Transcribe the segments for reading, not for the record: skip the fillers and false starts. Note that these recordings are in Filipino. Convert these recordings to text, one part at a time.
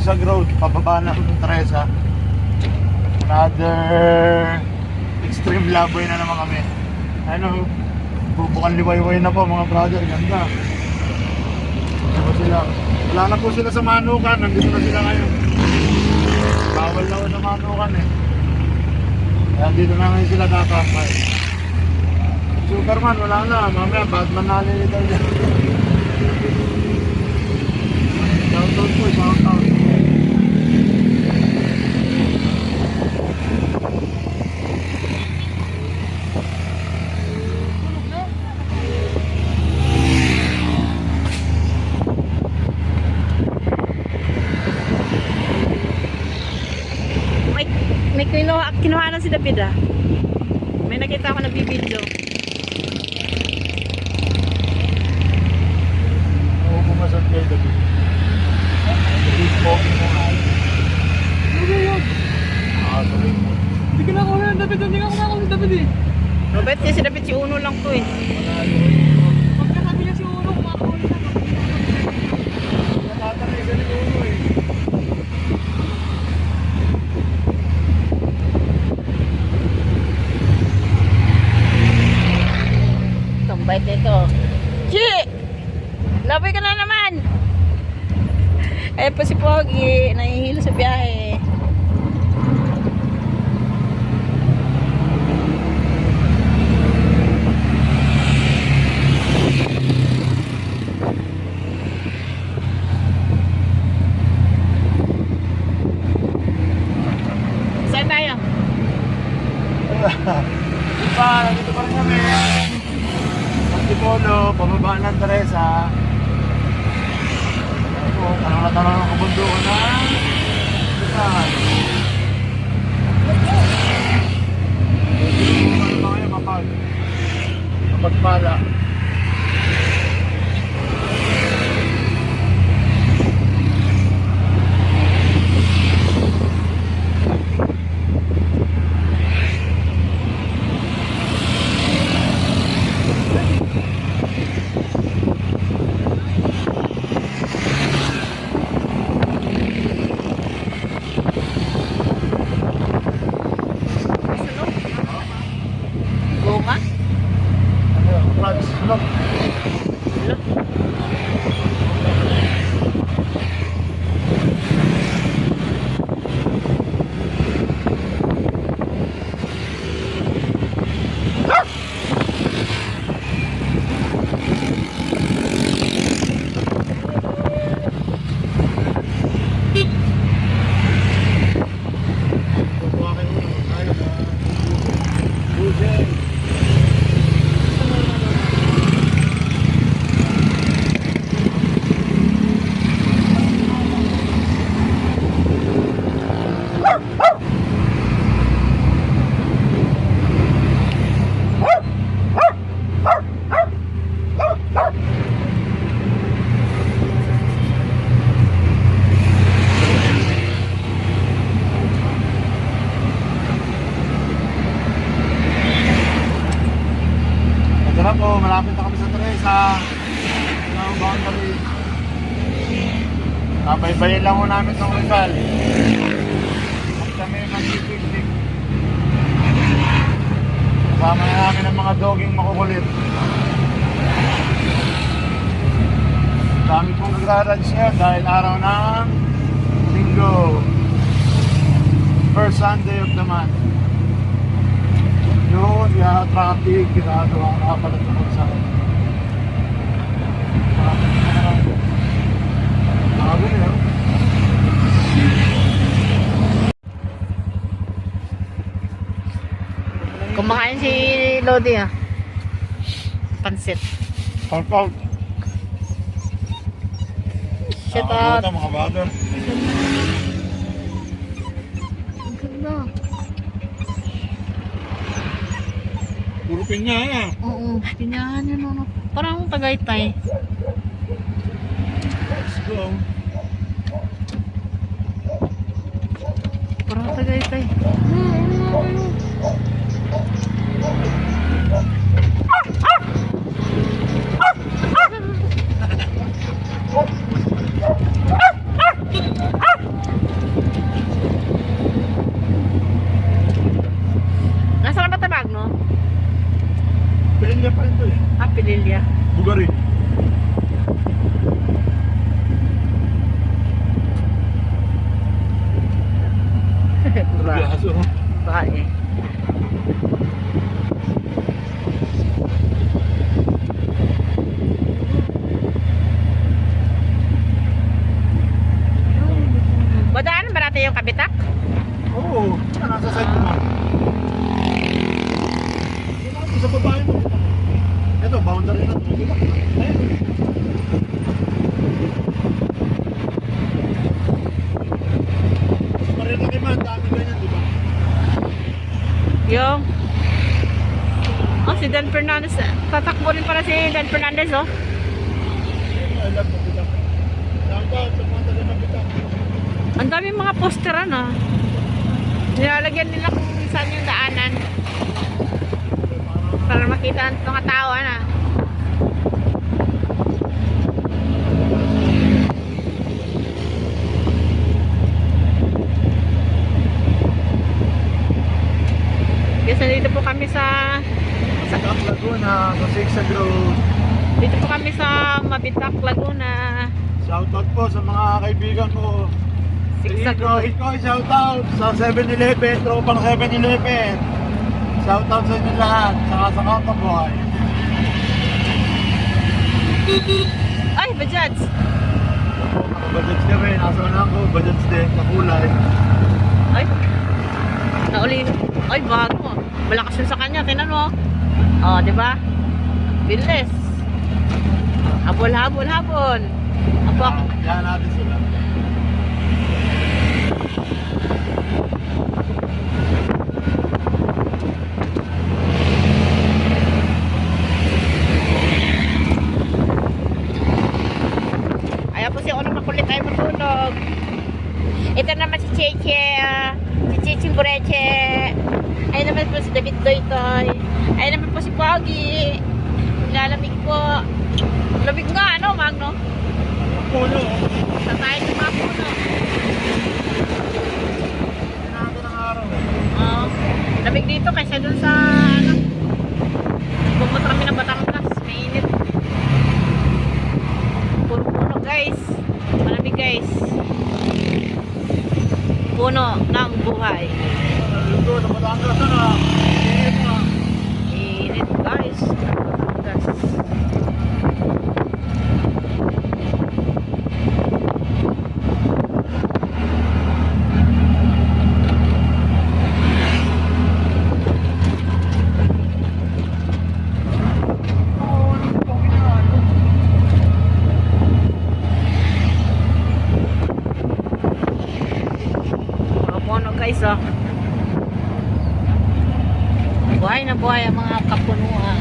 Zigzag Road, pababa ng Teresa. Another extreme laboy na naman kami. Ano, bubukan liwayway na po mga brother, ganda. Ano sila? Wala na po sila sa Manukan, nandito na sila ngayon. Bawal na sa Manukan eh. Kaya dito na ngayon sila kakapay. Superman, wala na. Mamaya, Batman na nalilitaw niya. Shoutout po, shoutout. May kinuha na si David ah. May nakita ako na bibidyo. Oo, pumasad kayo David. David po, kinuhaan. Ano yun? Sabi mo. Hindi ka na kuha ng David. Hindi ka kuha ng David eh. Robert, si David si Uno lang to eh. Pagkasabi niya si Uno, kumakuha na. Natatanay sa ni Uno eh. Tambay dito. Chi! Laboy ka na naman! Ayan po si Pogi, nahihilo sa biyahe. Saan tayo? Nandito pa rin kami. Antipolo, pababa ng Teresa. Ako, tanong na tanong ng kabundukan na saan? Ano ba kayo mapagpala? Goma? Flags, look. Tara po, malapit na kami sa Teresa. Ang boundary. Nabaybayin lang ho namin ng Rizal. At kami mag-picnic. Kasama na namin ang mga doging makukulit. Dami pong nagra-ranch ngayon dahil araw ng Linggo. First Sunday of the month. Yun, yan, traffic, ginagawa ka pala ito sa akin. Nakabili na. Kumakain si Lodi ah. Pansit. Out out. Shout out. Mga brother. Ang ganda. Puro pinya na. Oo, pinyahan yun ano. Parang Tagaytay. Let's go. Parang Tagaytay. Pililya pa rin to eh. Ah, Pililya. Bugari. Biyaso. Bae. Badaan ba natin yung kabitak? Oo. Nasa side mo. Ito sa babae mo. Ito, boundary na ito. Ayun. Marilaki man, dami ganyan, di ba? Yung si Dan Fernandez. Tatakbo rin para si Dan Fernandez, oh. I love the bitak. Downtown, sa mga taga ng bitak. Ang dami mga posteran, ah. Nilalagyan nila kung saan yung daanan. Para makita ang mga tao, ah. Kasi dito po kami sa Sa Laguna, sa Sigsag Road. dito po kami sa Mabitak, Laguna. Shoutout po sa mga kaibigan ko. Sigsag Iko, Road. shoutout sa 7-Eleven, tropang 7-Eleven. Shoutout sa inyo lahat, saka sa Kakaboy. Ay, Bajaj! Budgets kami, nasa unahan ko, budgets din, nakulay. Ay, nauli. Ay, bago. Malakas yun sa kanya, tinan mo. Oh, di ba? Bilis. Habol, habol, habol. Apo, Yan natin sila. ayan po si Ono makulit ay matulog. Ito naman si Cheche, si Chichi Bureche. Ayan naman po si David Toy-Toy. Ayan naman po si Pogi. Lalamig po. Lamig nga, ano, Magno? Puno. Sa tayo ng mga puno. Pinaka ng araw. Oo. Lamig dito kaysa dun sa, ano, pumunta kami ng Batangas. Mainit. Puro puno, guys. Malamig, guys. Puno ng buhay. Ito, sa Batangas na. Init na. Init, guys. Batangas. Mga puno, guys, oh. Buhay na buhay ang mga kapunuan.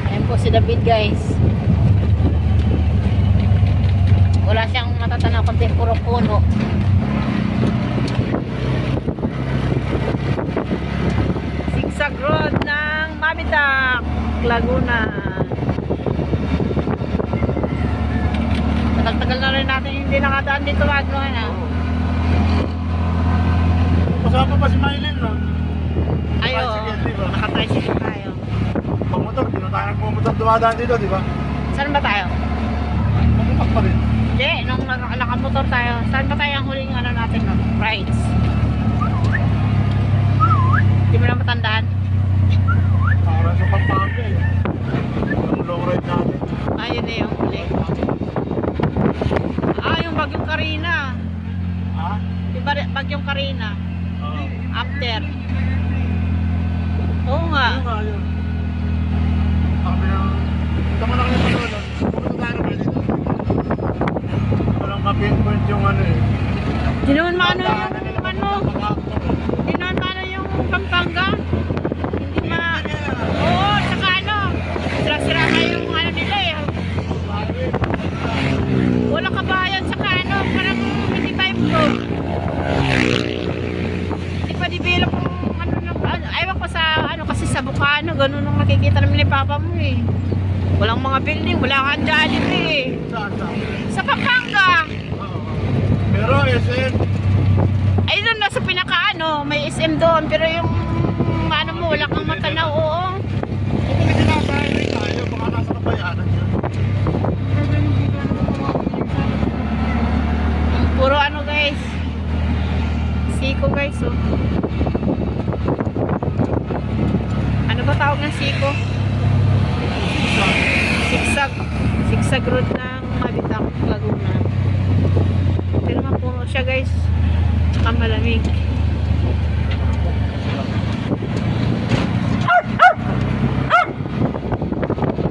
Ayan po si David, guys. Wala siyang matatanaw kundi puro puno. Sigsag Road ng Mabitak, Laguna. Tagal-tagal na rin natin hindi nakadaan dito, Magno, na. Kasama pa si Mylene, no? Ayo, Tricycle, di ba? naka-tricycle tayo. Pamotor, di na tayo nagmumotor dumadaan dito, di ba? Saan ba tayo? Pamutak pa rin. Hindi, nung nakamotor tayo. Saan ba tayo ang huling ano natin, no? Rides. Hindi mo na matandaan? Parang sa Pampanga eh. Yung long ride natin. Ayun na yung huli. Yung Bagyong Karina. Ha? Yung Bagyong Karina. Oo. After. Oo nga. Ano nga yun? Kami ng... Tama na kayo pa doon. Pumunta tayo na dito. Walang ma-pinpoint yung ano eh. Di naman maano yung ano. Di naman maano yung Pampanga. Hindi ma... Oo, saka ano. Sira-sira na yung ano nila eh. Walang kabayan saka ano. Parang hindi pa improve. Hindi pa develop yung ano. Ayaw ko sa ano kasi sa Bukano. Ganun nung nakikita namin ni Papa mo eh. Walang mga building. Wala kang Jollibee eh. Saan? Sa Pampanga. Oo. Pero SM, Ay doon nasa pinaka ano, may SM doon pero yung ano mo wala kang matanaw, oo. Puro ano guys. Siko guys oh. Ano ba tawag ng siko? Sigsag. Sigsag road ng Mabitang, Laguna. Pero mapuno siya guys. Tsaka malamig.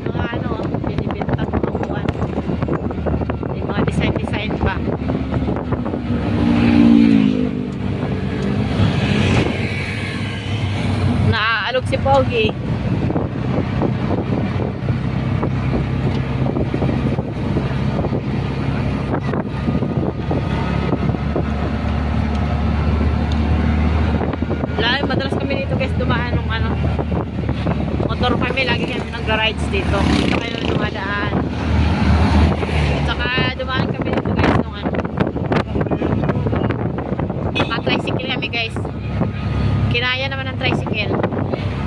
Mga ano, binibenta mga buwan. May mga design pa. Naaalok si Pogi. Madalas kami dito guys dumaan ng ano, motor kami, lagi kami nagra-rides dito. Dito kayo dumadaan. Saka dumaan kami dito guys nung ano, tricycle kami guys. Kinaya naman ng tricycle.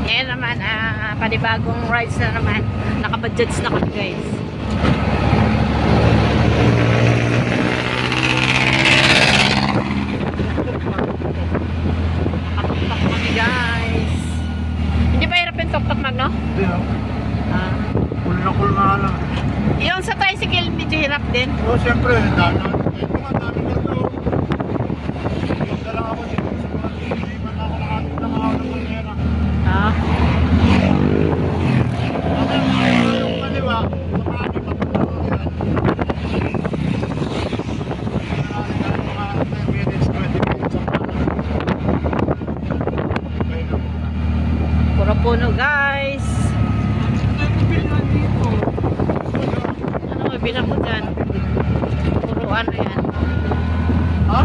Ngayon naman panibagong rides na naman. Nakabudgets na kami guys. Guys, hindi pa hirap yung tok-tok mag, no? Hindi ah. Cool na cool nga lang. Yung sa tricycle, medyo hirap din. Oo, siyempre, dami ganito. Yung lang ako dito sa mga hindi man ako nakalit na mga ng manera. Ah. Yung kaliwa, sa marami papunta ko yan. Mga 10 minutes, 20 minutes ang Puro puno guys. Ano may bilang mo dyan? Puro ano yan. Ha?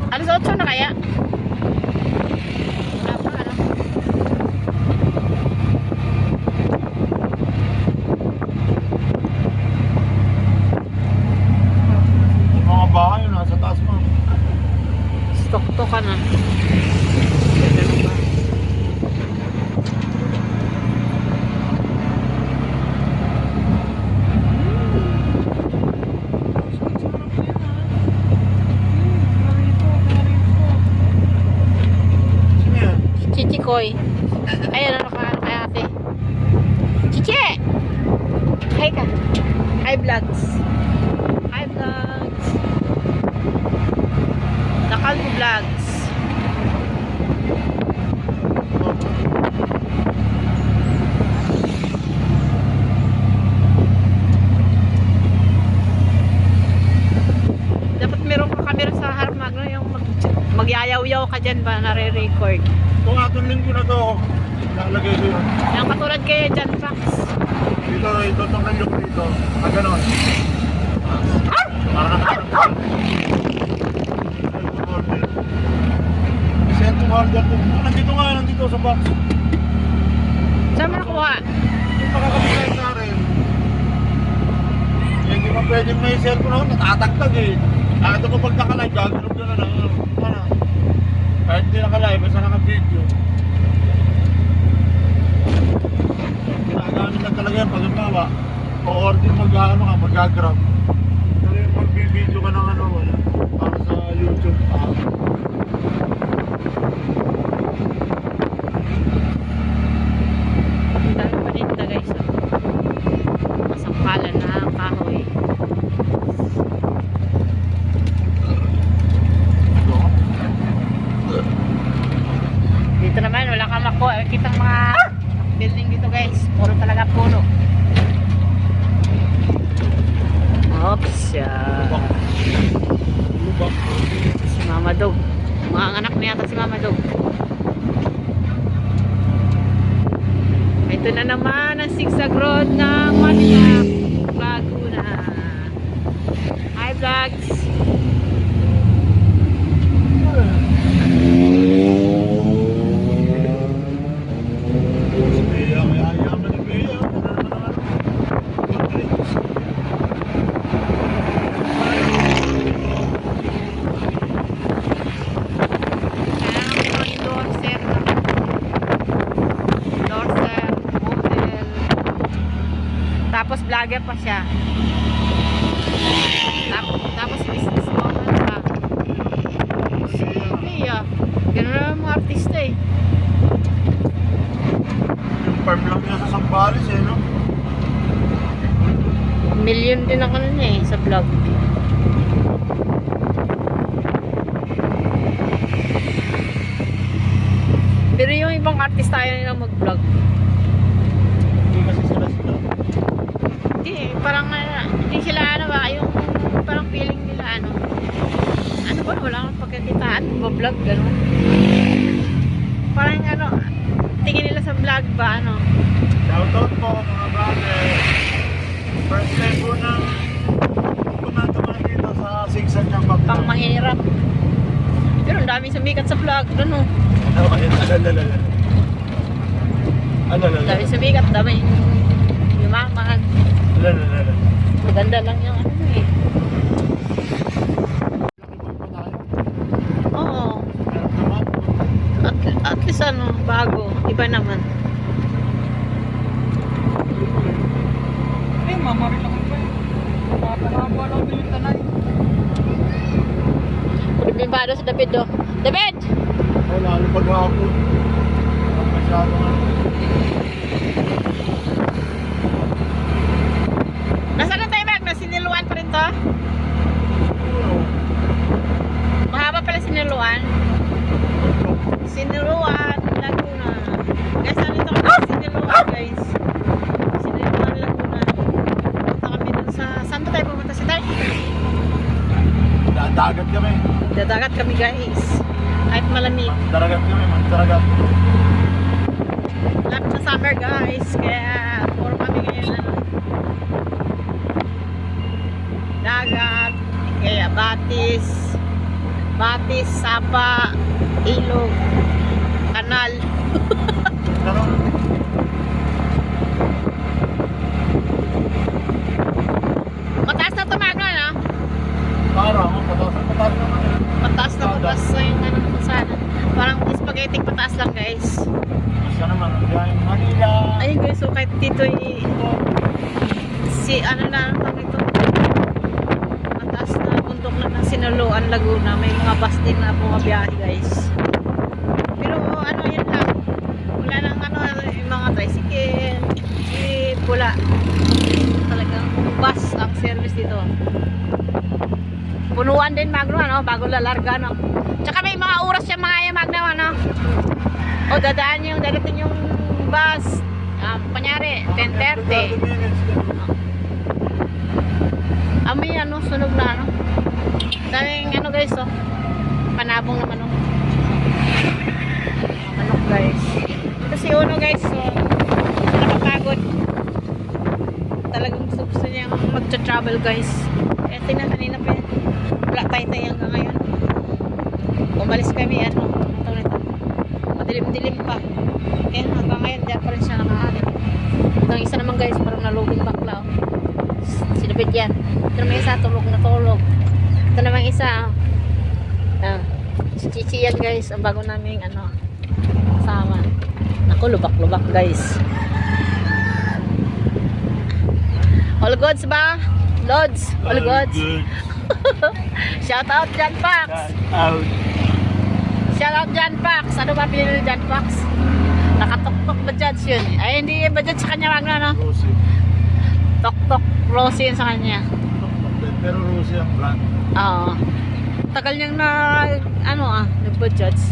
Alas 8 na kaya? Wala pa ano? Mga bahay yun, nasa taas mo. Stok-tok ka na. Ganun ba? Sino yan? Chichikoy. Ayan ano ka kay ate. Chiche! Hi ka. Hi vlogs. Hi vlogs. Nakalmo vlogs. Dapat meron ka camera sa harap magno yung magyayaw-yaw ka dyan ba nare-record. Kung atong linggo na to, lalagay ko yun. Yung katulad kay John Fox. Dito, itong yung dito. Ah, ganon. Para nakakarap. Send to order to. Nandito sa box. Saan mo nakuha? Yung makakabigay sa akin. Hindi pa pwedeng may cellphone ako, natatagtag eh. Ito ko pag nakalive, gagano'n na lang. Ano? Kahit hindi nakalive, basta naka-video. Ginagamit lang talaga yan pag halimbawa, o-order mag-grab. Pero yung mag-video ka ng ano, wala. Para sa YouTube. Ang dami pa dito guys. Masangkalan na kahoy. Dito naman wala kang makuha. Kitang mga building dito guys. Puro talaga puno. Oops. Si Mama Dog. Mga anak niya yata si Mama Dog. Ito na naman ang zigzag road ng Mabitang, Laguna. Hi vlogs. Tapos vlogger pa siya. Tapos businesswoman pa. Sige ah. Ganun na mga artista eh. Yung farm lang niya sa Sambales eh, no? Million din ang ano niya eh, sa vlog. Pero yung ibang artista ayaw nilang mag-vlog. Hindi kasi sila. Hindi, parang hindi sila ano ba, yung parang feeling nila ano. Ano ba, wala kang pagkakitaan, mag-vlog, gano'n. Parang ano, tingin nila sa vlog ba, ano. Shoutout po mga brother. First time po nang pumunta dito sa Sigsag ng Pagdang. Pang mahirap. Pero ang daming sumikat sa vlog, ano. Ano ayun, alalala. Alalala. Dami sumikat, dami yumaman. Alalala. Maganda lang yung ano eh. Oo. At least ano, bago. Iba naman. Eh, mamari lang ito. Mapahaba lang ito yung tanay. Bimbado sa David do. David! Ay, lalo pag ako. Masyado nga. Nasaan na tayo, Mag? Nasiniluan pa rin to? Mahaba pala siniluan. Siniluan, Laguna. Guys, ano ito kami? Siniluan, guys. Siniluan, Laguna. Punta kami dun sa... Saan ba tayo pumunta si Tay? Dadagat kami. Dadagat kami, guys. Kahit malamig. Daragat kami, mandaragat. Lapit na summer, guys. Kaya, puro kami ngayon, ano. Dagat. Kaya, Batis. Batis, Sapa, Ilog, Kanal. Pero, Mataas na tumano, ano? parang, pataas naman eh. Mataas na mataas sa yung ano, sana. Parang spaghetti pataas lang, guys. Basta naman, ang Manila. Ayun, guys, so kahit dito si ano na, ang tawag ito, mataas na bundok na ng Sinaloan, Laguna. May mga bus din na bumabiyahe, guys. Pero ano, yun lang. Wala nang ano, yung mga tricycle, jeep, wala. Talagang bus ang service dito. Punuan din, Magno, ano, bago lalarga, no. Tsaka may mga oras siya mga yung Magno, ano. O dadaan yung, dadating yung bus. Panyari, 10:30. Amoy, ano, sunog na, ano. Daming, ano, guys, oh. Panabong naman, oh. Manok, guys. Ito si Uno, guys, so, nakapagod. Talagang gusto niya mag-travel, guys. Kaya tingnan, kanina pa yan. Wala tay-tay hanggang ngayon. Umalis kami, ano, ang tawag nito. Madilim-dilim pa. Kaya hanggang ngayon, diyan pa rin siya nakahanip. Ang isa naman, guys, parang nalubing bakla. Sinabit yan. Ito naman isa, tulog na tulog. Ito naman isa, si Chichi yan, guys. Ang bago naming, ano, kasama. Naku, lubak-lubak, guys. All goods ba? Lods, all goods. Shout out John Pax. Out. Shout out John Pax. Ano ba pinili ni John Pax? Nakatok-tok ba Judge yun? Ay, hindi ba Judge sa kanya, Magno, no? Rosie. Tok-tok Rosie yun sa kanya. Pero Rosie ang brand. Oo. Tagal niyang na, ano nagba-Judge.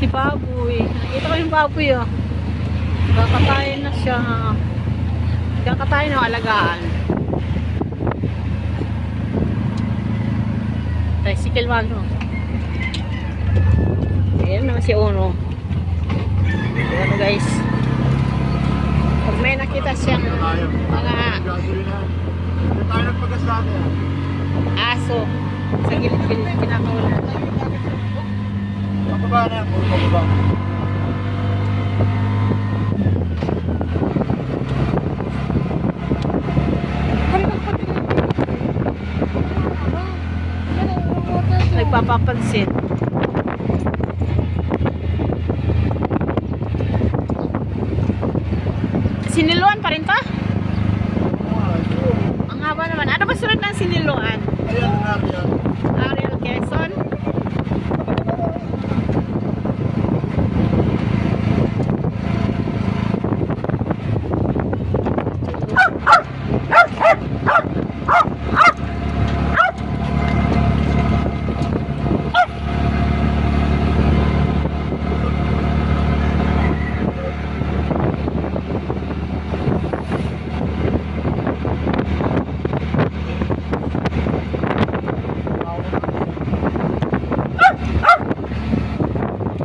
Si Baboy. Nakita ko yung Baboy, oh. Kakatayin na siya. Kakatayin na alagaan. Tricycle, Magno. Ayan naman si Uno. Ayan, guys. Pag may nakita siyang mga Gasolina. Hindi tayo nagpagas natin. aso sa gilid-gilid pinakawala. Pababa na yan. Pababa. napapansin. Siniluan pa rin to? Ang haba naman. Ano ba sunod ng siniluan? Ayan, Ariel. Ariel Quezon?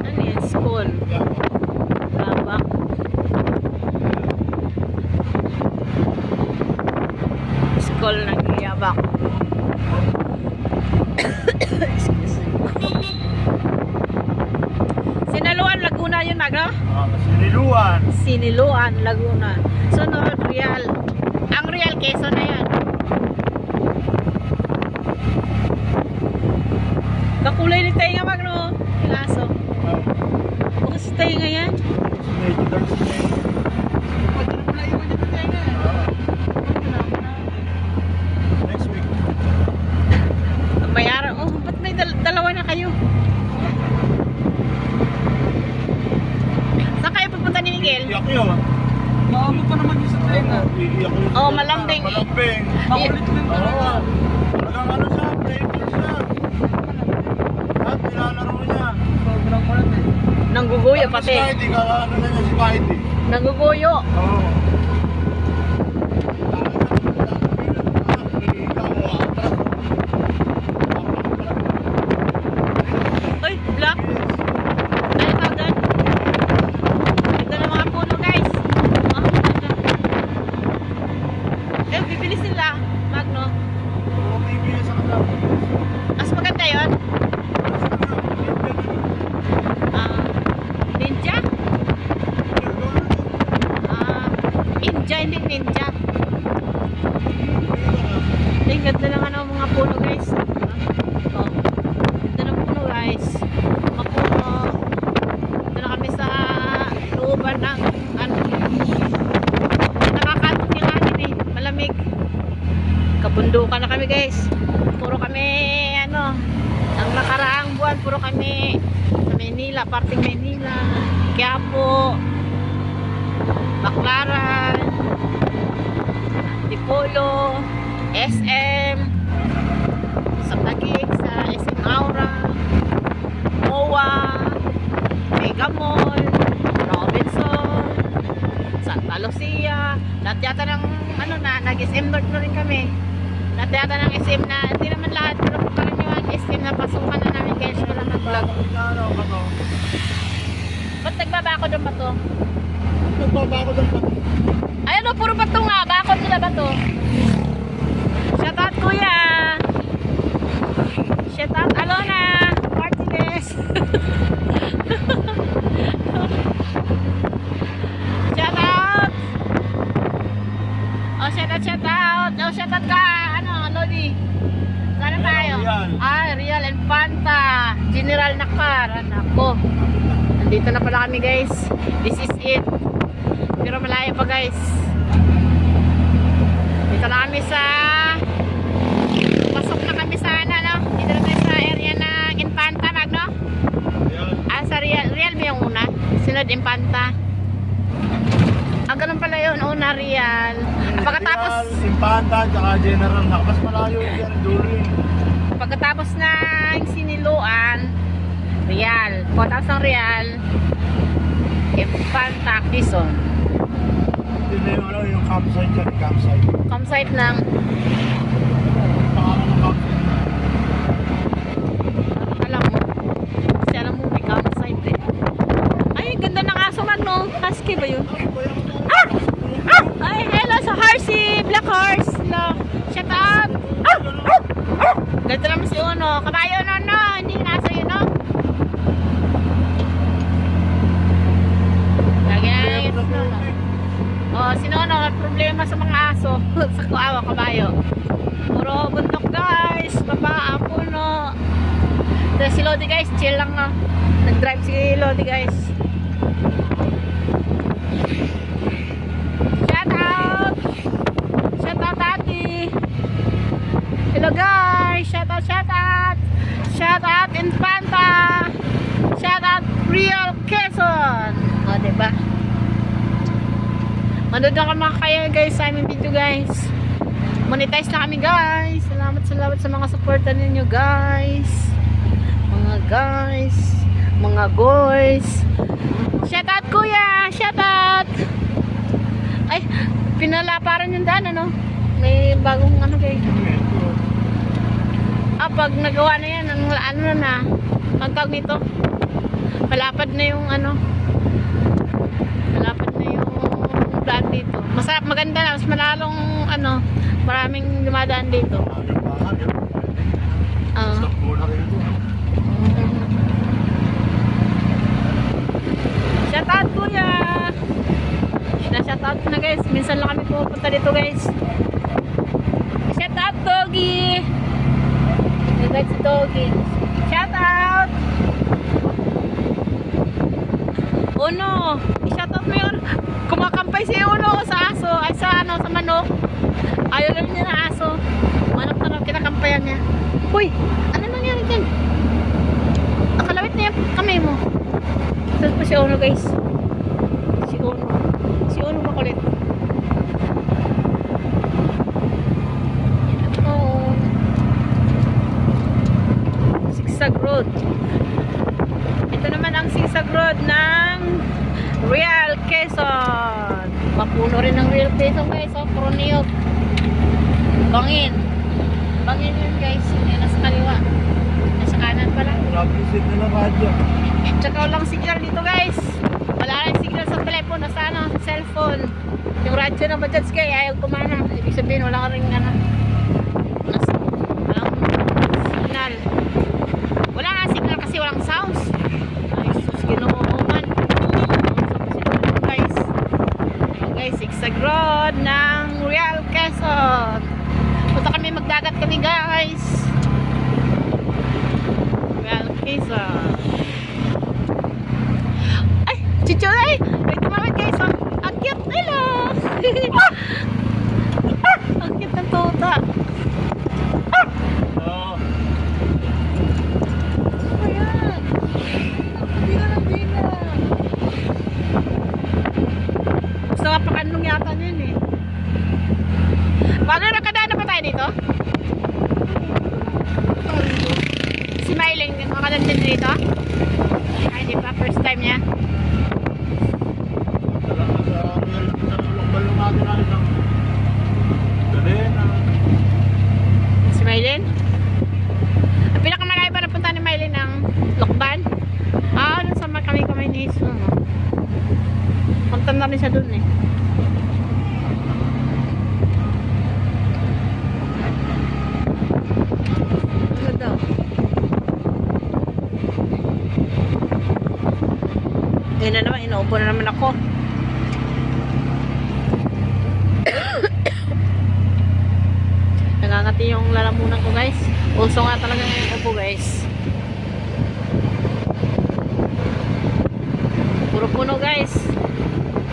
Ano yan? School. Labak. School ng Yabak. Excuse me. Sinaluan, Laguna yun, Magno? Siniluan. Siniluan, Laguna. Sunod, Real. Ang Real, Quezon na yan. Kakulay ni tayo nga, Magno. Yung aso. Bukas si tayo nga yan. Medyo dark snake. Pwede na pala iwan dito tayo na. Next week. May araw. Oh, ba't may dalawa na kayo? Saan kayo pupunta ni Miguel? Iyak yun. Maamo pa naman yung sa tayo na. Iyak yun. Oh, malambing. Malambing. Makulit lang talaga. Oo. Talagang ano siya, playful siya. At nilalaro niya. Sobrang kulit eh. Nangguguyo pati. Si Kahit, ano na niya si Kahit. Nangguguyo. Oo. Uy, black. Ano tawag doon? Ganda ng mga puno, guys. Oh, ganda. Eh, bibili sila. Magno. Mas maganda yun. Ah, ninja? Ah, ninja, hindi ninja. Ay, ganda ng ano, mga puno, guys. Oh, ganda ng puno, guys. Mga puno. Ito na kami sa looban ng ano. Nakakatok yung anin eh. Malamig. Kabundukan na kami, guys. Puro kami, ano, ang nakaraang buwan, puro kami sa Maynila, parting Maynila, Quiapo, Baclaran, Dipolo, SM, sa Taguig, sa SM Aura, MOA, Mega Mall, Robinson, Santa Lucia, lahat yata ng ano na, nag-SM North na rin kami. Lahat yata ng SM na, hindi naman lahat, pero karamihan SM na pasukan na namin kaya siya lang nag-vlog. Ba't nagbaba ako doon ba to? Ay ano, puro bato nga, bakod nila bato. Shout out kuya! Shout out Alona! Martinez! Shout out! Oh, shout out, shout out! Oh, shout out ka! Ano, Lodi? Sana tayo? Real. Ah, Real and Panta! General Nakar! Nako! Nandito na pala kami, guys. This is it. Pero malayo pa, guys. Dito na kami sa pasok na kami sa ano, no? Dito na kami sa area ng Infanta, Magno? Ah, sa Real. Real ba yung una? Sunod Infanta. Ah, ganun pala yun. Una, Real. Pagkatapos, Real, Infanta, tsaka General na. Mas malayo yan, dulo yun. pagkatapos ng Siniluan, Real. Pagkatapos ng Real, Infanta, Quezon. Hindi na yung, ano, yung campsite yan, campsite. Campsite ng Pangalan ng campsite. alam mo. Kasi alam mo, may campsite eh. Ay, ganda ng aso, Magno. Husky ba yun? Ah! Ay, hello sa Horsey! Black Horse! No. Shut up! Ganda naman si Uno. Kabayo, no. Hindi yung aso yun, no? Lagi na lang yun, no. Oh, sino ano, problema sa mga aso. Sa kuawa, kabayo. Puro bundok, guys. Baba, puno. Tapos si Lodi guys, chill lang na. Nag-drive si Lodi guys. Shout out! Shout out Ate! Hello guys! Shout out, shout out! Shout out Infanta! Shout out Real Quezon! O, diba? Manood na mga kayo guys sa aming video guys. Monetize na kami guys. Salamat sa mga supportan ninyo guys. Mga guys. Mga boys. Shout out kuya! Shout out! Ay, pinalaparan yung daan ano? May bagong ano guys. Pag nagawa na yan, ano na, ang tawag nito, malapad na yung ano, malapad na yung daan dito. Masarap, maganda na, mas malalong ano, maraming dumadaan dito. Shout out kuya! Shout out na guys, minsan lang kami pupunta dito guys. Shout out Doggy! Invite si Doggy. Shout out! Uno! I-shout out mo yun. Kumakampay si Uno sa aso. Ay sa ano, sa manok. Ayaw lang niya na aso. Manok na kinakampayan niya. Uy! Ano nangyari dyan? Nakalawit na yung kamay mo. Saan po si Uno guys? Si Uno. Si Uno makulit. Sigsag Road. Ito naman ang Sigsag Road ng Real Quezon. Mapuno rin ng Real Quezon guys. So, Pruniog. Bangin. Bangin yun guys. Yan nasa kaliwa. Nasa kanan pala. Visit na lang radyo. Tsaka walang signal dito guys. Wala rin signal sa telepono. Sa ano, sa cellphone. Yung radyo ng Bajaj Sky ayaw kumana. Ibig sabihin wala ka rin ano. Walang signal. Wala nga signal kasi walang sounds. Ay sus, ginuman. Guys. Guys, Sigsag Road ng Real Quezon. Punta kami, magdagat kami guys. Real Quezon. Ay, chichuray! May tumawid guys. Ang cute nila. Ang cute ng tuta. Ayan. Bina na bina. Gusto nga pakanlong yata yun eh. Bago nakadaan na pa tayo dito? Si Mylene, nakadaan din dito? Ay, di pa. First time niya. Si Mylene? Ang pinakamalayo pa napunta ni Mylene ng Lokban? Dun sa kami ni Iso. Punta na rin siya dun eh. Ano daw? Ayun na naman, inuupo na naman ako. Nangangati yung lalamunan ko guys. Uso nga talaga yung upo guys. Puro puno guys.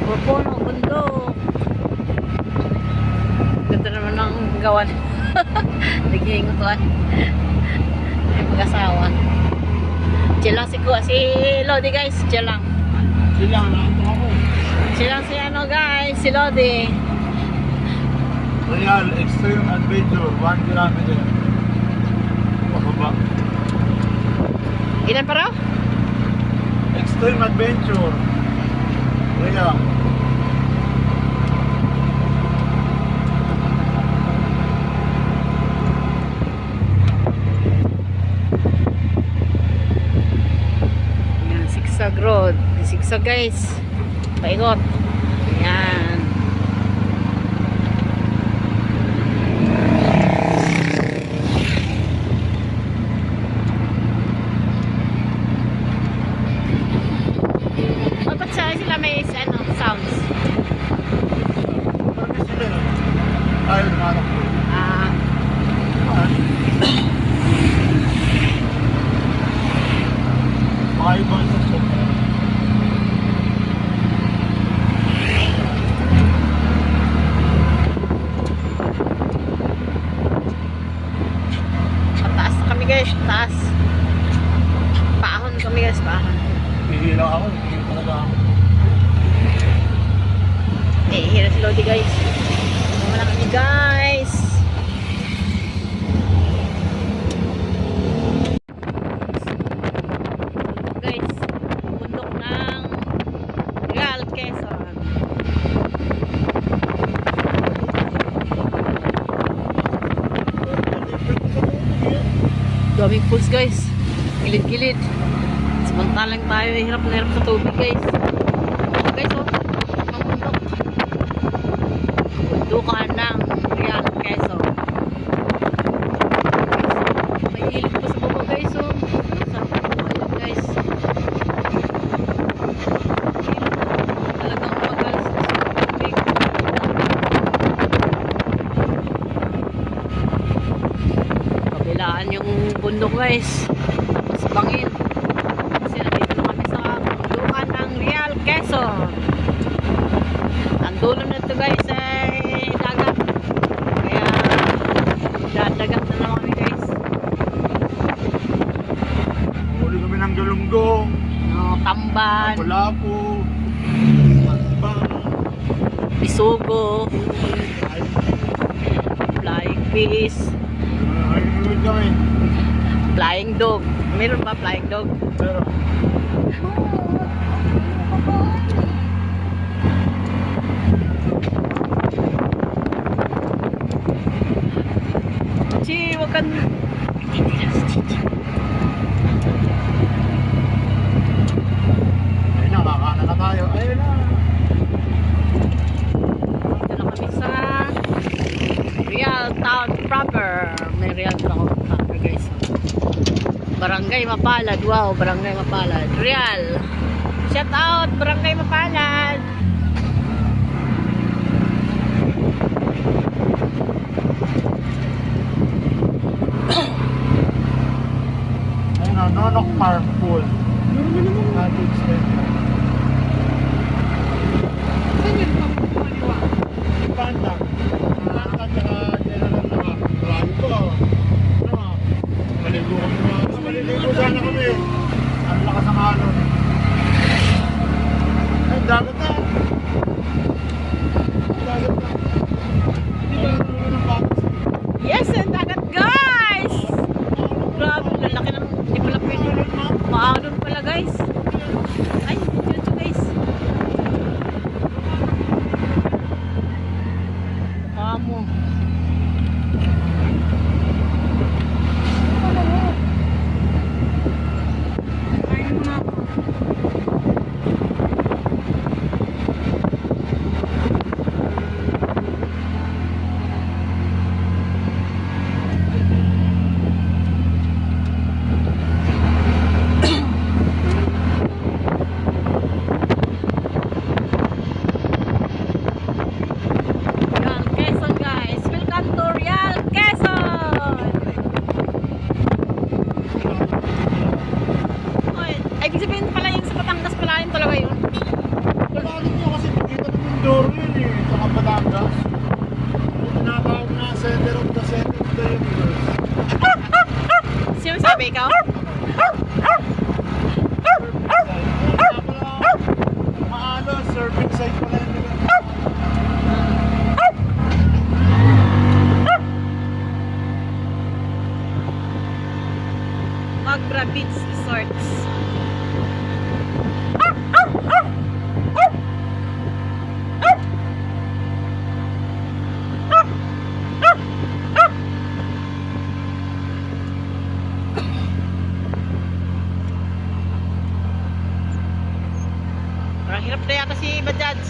Puro puno, bundok. Ganda naman ng gawan. Naghihingot ko. May mag-asawa. Chill lang si Lodi guys. Chill lang. Sila, nandito ako. Chill lang si ano guys. Si Lodi. Real Extreme Adventure, 1 kilometer. Pababa. Ilan pa raw? Extreme Adventure. Real. Yan, Sigsag Road. Sigsag guys. Paikot. Yan. Ba't sila may ano, sounds? Parang sila. Ayaw naman ako. guys, taas. Paahon kami guys, paahon. Hihila ako, hihila talaga ako. Hira si Lodi guys. Wala kami guys. Guys, bundok ng Real Quezon. Daming pools guys. Gilid-gilid. Samantalang tayo hirap na hirap sa tubig guys. Guys oh. Ang bundok. Bundukan ng Real Quezon. May ilog pa sa baba guys oh. Ayun guys. Talagang magal sa tubig. Kabilaan yung bundok guys. Tapos bangin. Kasi nandito na kami sa bundukan ng Real Quezon. Ang dulo na ito guys ay dagat. Kaya dadagat na naman kami guys. Huli kami ng galunggong, Tamban, lapu-lapu, matbang, Bisugo, Flying Fish, ayun kami. Flying Dog. Meron ba Flying Dog? Pero, Chi, wag kan. ayun na, kakanan na tayo. Ayun na. Dito na kami sa Real Town proper. May Real Town proper guys. Barangay Mapalad. Wow, Barangay Mapalad. Real. Shout out Barangay Mapalad. Ayun na, Nonok Park Pool. Cottage Center. Saan yun pa kumaliwa? Panda. Panda tsaka general na marami ko. Ano? Maligo kami na. Maliligo sana kami. Ang lakas ng alon. Ay, dagat na. Dagat na. Di ba ng bagas? Yes, ang dagat guys. Grabe, lalaki ng hindi pala pwede. Maadon pala guys. Ay, dito guys. Kamo. Kain mo na ako. Real Quezon guys. Welcome to Real Quezon. Oy, ay ibig sabihin pala yung sa Batangas pala yun talaga yun. Kailangan nyo kasi nakita ng Mindoro yun eh. Saka Batangas. Yung tinatawag na center of the universe. Sino sabi ikaw? Maalo, surfing site pala yun. Magra Beach Resorts. Parang hirap na yata si Bajaj.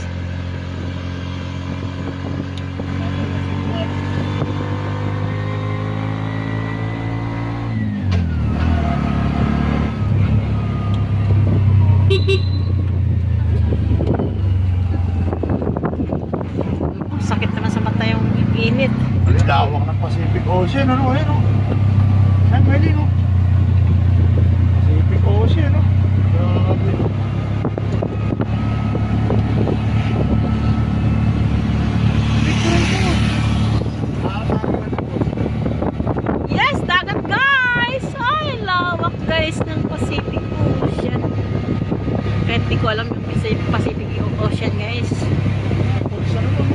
Sakit naman sa mata yung init. Ang lawak ng Pacific Ocean, ano? Ayun, no? Saan may lino? Pacific Ocean, no? Grabe. Picture mo. Yes, dagat guys! ko alam yung Pacific Ocean, guys. Saan naman?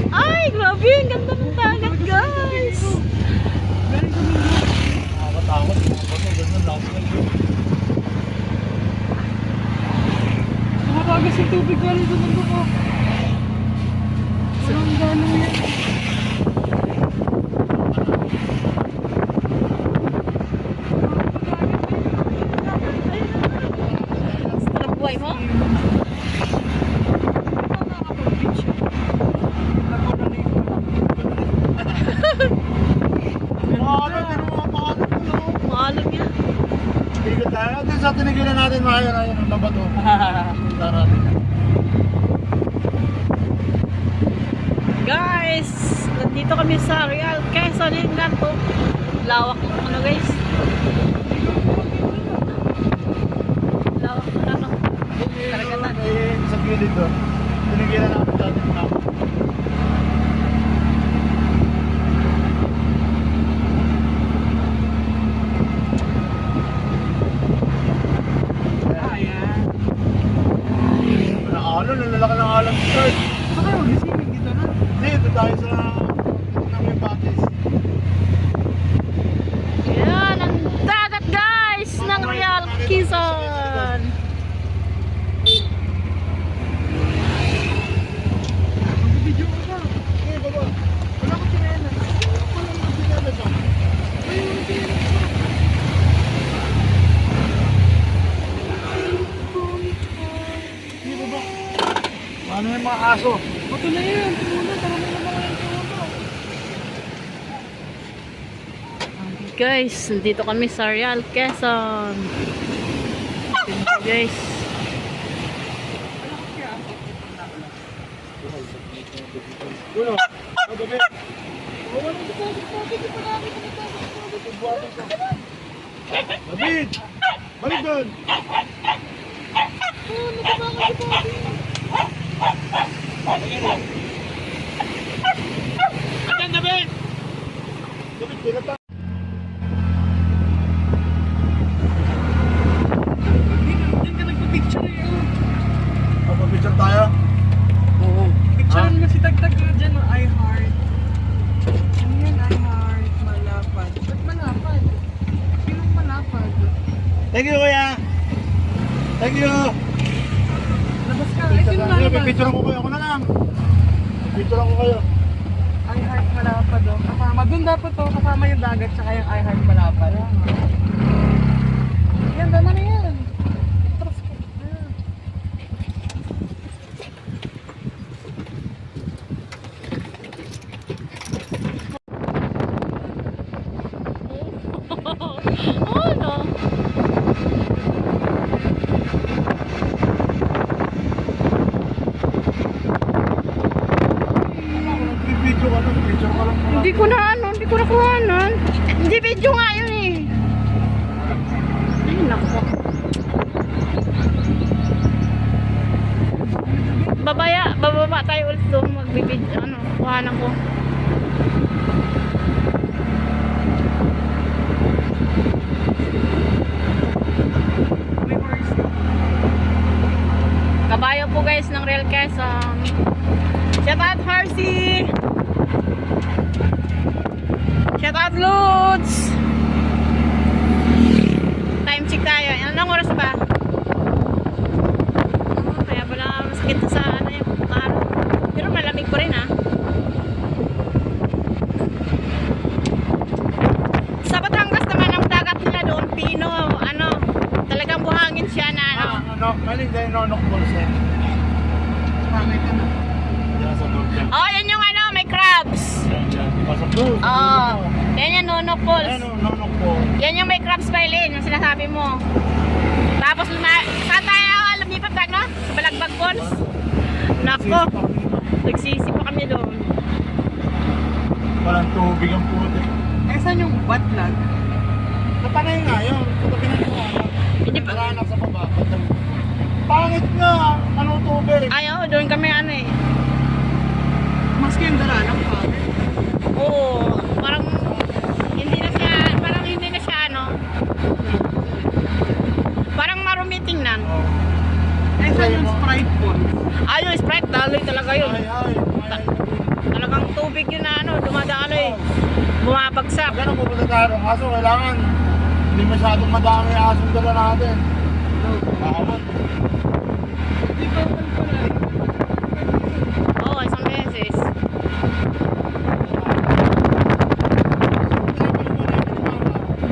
Ay, grabe, ang ganda ng dagat, guys. Nakakatakot. Ganun lang. Nakakagas yung tubig galing sa mundo ko. Walang gano'n yan. Gusto ng buhay mo? Nakakapag-beach. Maalam yan. Bigat tayo. Ito sa tinigilan natin mga yan. Ayun, ang labato. Punta natin. Guys, nandito kami sa Real Quezon, yung ganito. Lawak ng ano, guys. Lawak ng ano. Karagatan. Sa gilid doon. Tinigilan natin dati mga. Ayan. Ano, nalalaki ng alam si Lord. Saan kayo mag-swimming dito na? Hindi, ito tayo sa may batis. Yan, ang dagat, guys, ng Real Quezon. Mag-video ko ba? Eh, baba. Wala ko sinena. Wala mo sinala sa. Ayun, sinena. Hindi, baba. Ano yung mga aso? Bato na yan. Tumuna. Tara mo naman yung tumuna. Guys, nandito kami sa Real Quezon. Tingnan, guys. Uno, gabi. David! Balik doon! Ayan, David! David, pinata. Diyan ka nagpa-picture eh. Oh. Papapicture tayo? Oo. Picturean Ah. mo si Tagtag na dyan, oh, I heart. Ano yan, I heart, malapad. Ba't malapad? Sinong malapad? Thank you, kuya! Thank you! Labas ka. Ay, sino malapad? Pipicture ko kayo. Ako na lang. Pipicture ko kayo. I heart, malapad, oh. Kasama. Doon dapat, oh. Kasama yung dagat, tsaka yung I heart, malapad. Yan, tama na yan. Trust ko. Ayan. Ano? Pipicture ka lang. Picture ka lang. Hindi ko na kuhanan. Hindi video nga yun eh. Ay, naku. Bababa tayo ulit doon. Magbibidyo, kuhanan ko. May horse. Kabayo po guys ng Real Quezon. Shout out Harsey! Shout out Lods! Time check tayo. Anong oras ba? Kaya pala masakit na sa yung araw. Pero malamig pa rin ah. Sa Batangas naman ang dagat nila doon, Pino, talagang buhangin siya na Maling dahil nonok mo siya. Pangit ka na. Diyan sa loob yan. Oh, yan yung may crabs. Diyan. Pasok doon. Oh, yan yung Nonok Falls. Ayan o, nonok po. Yan yung may crabs Bailin, yung sinasabi mo. Tapos, saan tayo lumipat tag, no? Sa Balagbag Falls. Nako, nagsisi pa kami doon. Walang tubig ang puti. Eh, saan yung batlag? Napanay nga yun. Katabi na yung Hindi pa. Naranak sa baba. Pangit nga. Ano tubig? Ayaw, doon kami eh. Maski yung daranang pangit. Oo, parang hindi na siya parang marumi tingnan. bumabagsak. Ganun pupunta tayo ron. Kaso kailangan hindi masyadong madami yung asong dala natin. Kakawat. Di ba naman pala? Oo, isang beses.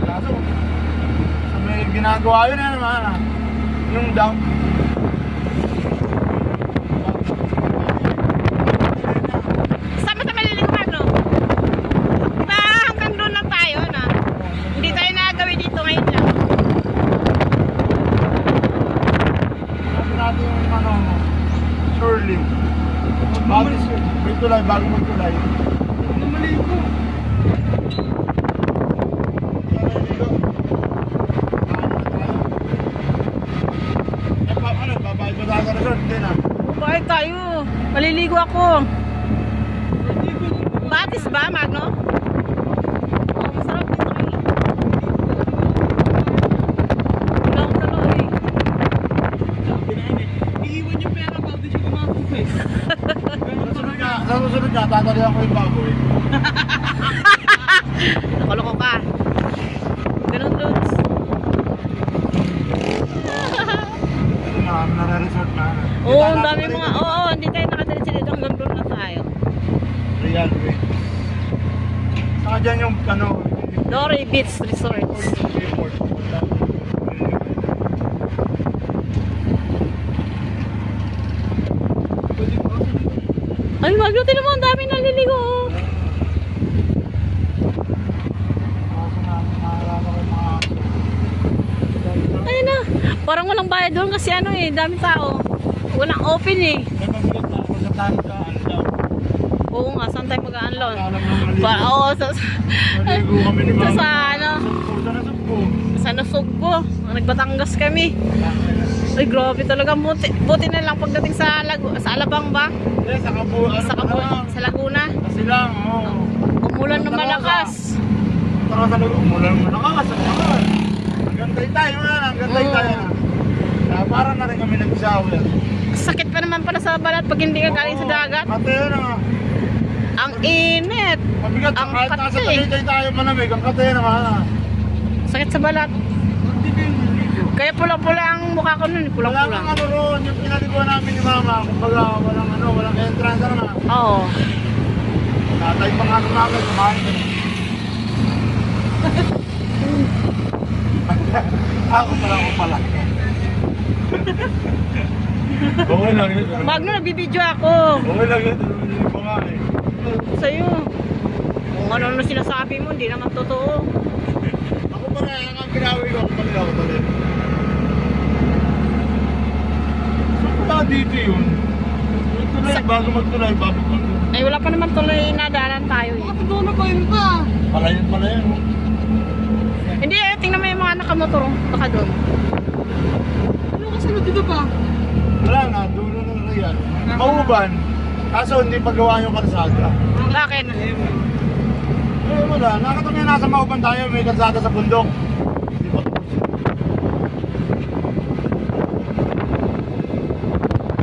Kaso, sa may ginagawa yun na naman yung down. Saan ba sa maliligawan, no? Na hanggang doon lang tayo, na. Hindi tayo nagawin dito ngayon lang. Sabi natin yung ano, surely. May tulay, bago magtulay. Namaligo. Ano, babayad mo tayo sa resort, hindi na. Bakit tayo? Maliligo ako. Naligo ko ba? Batis ba, Magno? Oh, masarap dito eh. Wala akong tuloy. Sabi na yun eh. Iiwan yung pera pag di siya gumagod eh. Sa susunod ka, tatalihan ko yung baboy. Nakaloko ka. Ganun, Lods. Nare-resort na. Oo, ang dami mga... Oo, hindi tayo nakadiretso dito. Hanggang doon na tayo. Real way. Saka dyan yung ano, Dory Beach Resorts. airport. Pwede ba? Ay, Magno, tinan mo, ang dami naliligo. Oh. Kaso na, naalala ko yung mga Ayun na. Parang walang bayad doon kasi ano eh, dami tao. Walang open eh. may mabigat na ako sa tanka, ano daw. Oo nga, saan tayo mag-unload? Alam mo maligo. Oo, Maligo kami ni Mama. sa ano, Sa nasugpo. sa Nasugbo. Nagbatangas kami. Ay, grabe talaga. Buti na lang pagdating sa Alabang ba? Eh, sa Kabu, ano Sa, na lang. sa Laguna. Kasi lang, oo. Umulan ng malakas. Tara sa loob, umulan mo nakakas, nakakas. Hanggang tayo na, hanggang tayo na. Kaya parang na rin kami nag-shower. Sakit pa naman pala sa balat pag hindi ka galing sa dagat. Kate na nga. Ang init. Mabigat, Ang kahit nasa kate. Tagaytay tayo malamig, ang kate naman. Sakit sa balat. Hindi kayo naligo. Kaya pula-pula ang mukha ko nun. Wala Pula-pula. kang ano roon, yung pinaliguan namin ni Mama, kumbaga walang ano, walang entrance na. Oo. Tatay pa nga namin, kumain ka. Ako pala. Okay lang yun. Magno, nagbibideo ako. Okay lang yun. Hindi ko nga eh. Sa'yo. Kung ano na sinasabi mo, hindi naman totoo. Ako pa nga, ang ginawi ko, ako pala ako tuloy. Saan pala dito yun? Yung tulay, bago magtulay, bago magtulay. Ay, wala pa naman tuloy na daanan tayo eh. Bakit doon na kayo pa? Pala yun. Hindi, tingnan mo yung mga nakamotor. Baka doon. Ano kasi dito pa? Wala na, dulo na yan. Mauban. Kaso hindi pagawa yung kalsada. Bakit? Eh wala, nakita mo yung nasa Mauban tayo, may kalsada sa bundok. Di ba?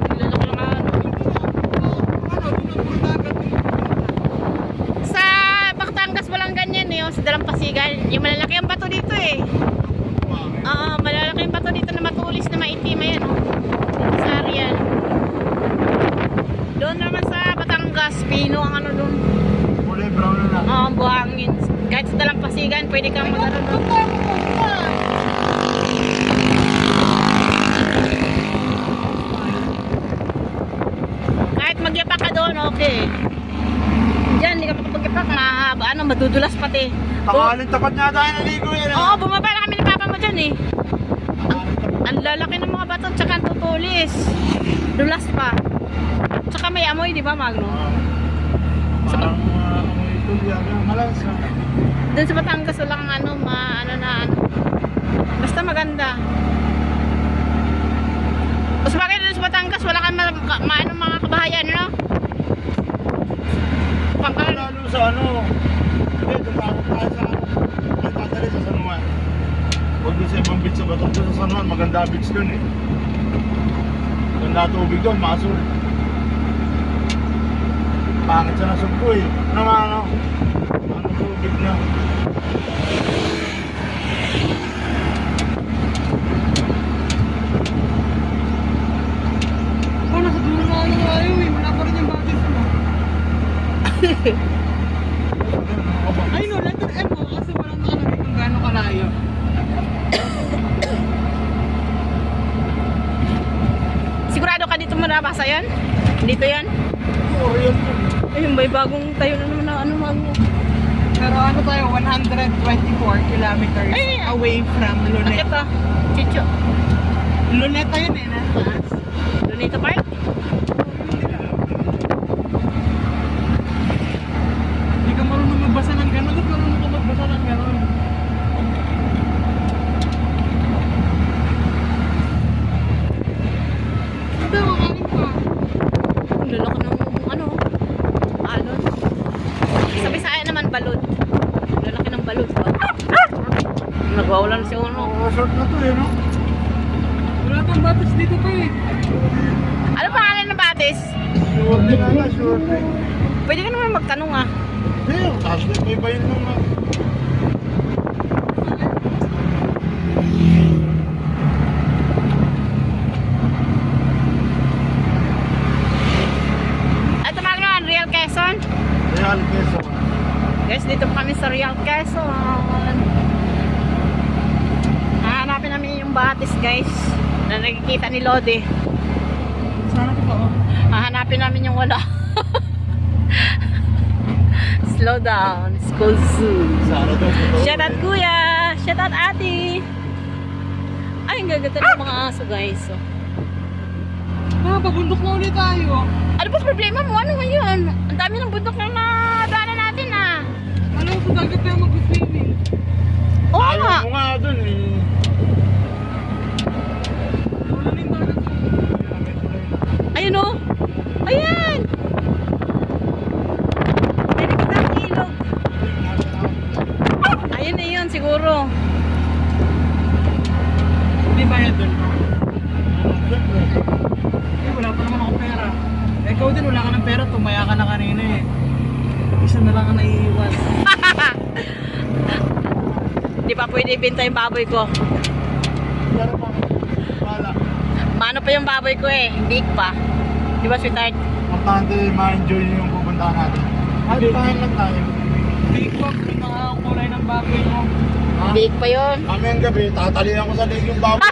Kilala ko lang ano. Ano, doon ang puro dagat yung Sa Batangas walang ganyan eh. Sa Dalampasigan. Yung malalaki ang bato dito eh. Malalaki ang bato dito na matulis na maitim. Ayan oh. Sa Ariel. Doon naman sa Batangas, Pino ang ano doon. Kulay brown na lang. Buhangin. Kahit sa Dalampasigan, pwede kang mag-ano doon. Kahit magyapak ka doon, okay. Diyan, hindi ka makapagyapak. Madudulas pati. Tangaling tapat nga tayo naligo yan. Oo, bumaba na kami ni Papa mo dyan eh. Ang lalaki ng mga bato, tsaka ang tutulis. Dulas pa. Tsaka may amoy, di ba, Magno? Parang amoy tulya, malasa. Doon sa Batangas, walang ano. Basta maganda. Mas bagay doon sa Batangas, wala kang mga kabahayan, no? Pangkalan. Lalo sa ano, hindi, tumakot tayo sa nagtatali sa San Juan. Huwag doon sa ibang beach sa Batok doon sa San Juan, maganda beach doon eh. Maganda tubig doon, masul. Pangit sa nasugpo eh. Ano. Ano tubig na? Oh, nasa dulo na ano ayaw eh. Wala pa rin yung batis mo. Ay no, letter M mo kasi walang nakalagay kung gaano kalayo. Sigurado ka dito mo nabasa yan? Dito yan? Oo, yan yun. Ayun, may bagong tayo na naman na ano mag... Pero ano tayo, 124 kilometers Ay, away from Luneta. Akit ah. Chicho. Luneta yun eh, nasa taas. Luneta Park? Hindi ka marunong magbasa ng gano'n. Ba't marunong ka magbasa ng gano'n? Ito, makain pa. Ang lalaki ng ano, alon. Sa Bisaya naman balod. Ang lalaki ng balod. Nagwawalan si Uno. Short na to eh, no? Wala pang batas dito pa eh. Ano pangalan ng batis? Sure din nga, sure din. Pwede ka naman magtanong ah. Hindi, taas na may bayan nung Ay, tumawag naman, Real Quezon. Real Quezon. Guys, dito pa kami sa Real Quezon. Hahanapin namin yung batis, guys. Na nakikita ni Lodi. Sana ko pa oh. Hahanapin namin yung wala. Slow down. It's called zoo. Sana daw. Shout out kuya. Shout out ate. Ay, ang gaganda ng mga aso, guys. Oh. Ah, pabundok na ulit tayo. Ano ba problema mo? Ano ngayon? Ang dami ng bundok na nadaanan natin ah. Alam ko sa dagat tayo mag-swimming. Oo Ayaw nga. mo nga dun eh. Wala na yung dagat. Ayun o. Ayan. Pwede kita ang ilog. Ayun na yun siguro. Hindi bayad doon. Eh, wala pa naman ako pera. Eh, ikaw din, wala ka ng pera. Tumaya ka na kanina eh. Isa na lang ang naiiwan. Di pa pwede ibenta yung baboy ko. Pero pa, wala. Mano pa yung baboy ko eh. Big pa. Di ba, sweetheart? Importante ma-enjoy yung pupuntahan natin. Ay, pahan lang tayo. Big Bob, yung mga kulay ng baboy mo. Ha? Big pa yun. Kami ang gabi, tatalihan ko sa leg yung baboy.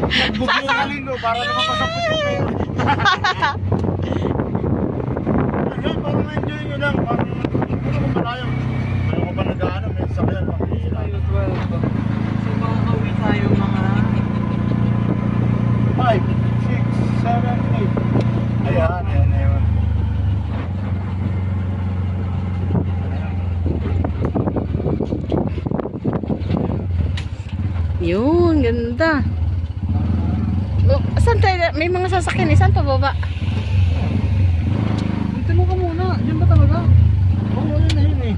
Nagbugyo na linggo para naman pasapot yung pera. Ano, parang na-enjoy nyo lang. Parang hindi ko malayo. Ayaw ko ba nag-ano, may sakyan, makihila. Tayo, 12. So, makakauwi tayo mga... 5, 6, 7, 8. Ayan, ayan, ayan. Yun, ganda. Oh, saan tayo? May mga sasakyan eh. Saan pa baba? Dito mo ka muna. Diyan ba talaga? Oo, yun na yun eh.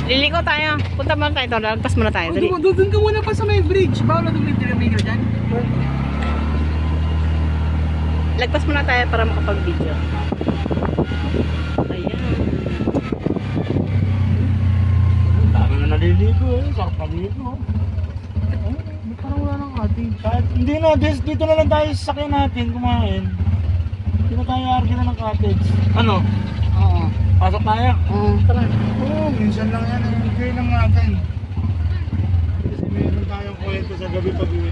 Liliko tayo. Punta muna tayo. Lagpas muna tayo. Dali. Doon ka muna pa sa may bridge. Bawal na doon may tinamigil dyan. Lagpas muna tayo para makapag-video. Ayan. Dami na naliligo eh, sa paligo. Parang wala nang ating. Kahit, hindi na, dito na lang tayo sa sakyan natin kumain. Hindi na tayo arki na ng cottage. Ano? Oo. Pasok tayo? Oo, tara. Oo, minsan lang yan. Enjoy lang natin. Kasi meron tayong kwento sa gabi pag uwi.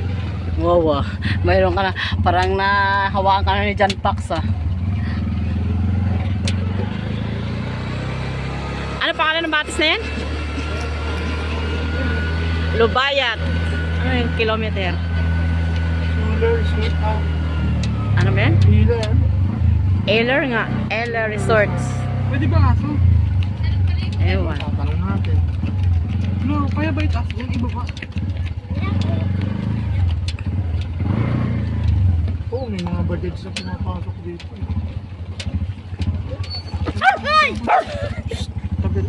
Wow, ah. Mayroon ka na. Parang nahawaan ka na ni John Pax ah. Ano pangalan ng batis na yan? Lubayat. Ano yung kilometer? Cooler, sweet out. Ano ba yan? Healer. Eller nga. Eller Resorts. Pwede ba aso? Ewan. Tatanong natin. No, kaya ba ito aso? Yung iba ba? Oo, may mga budget sa pumapasok dito. Ay! Tabi.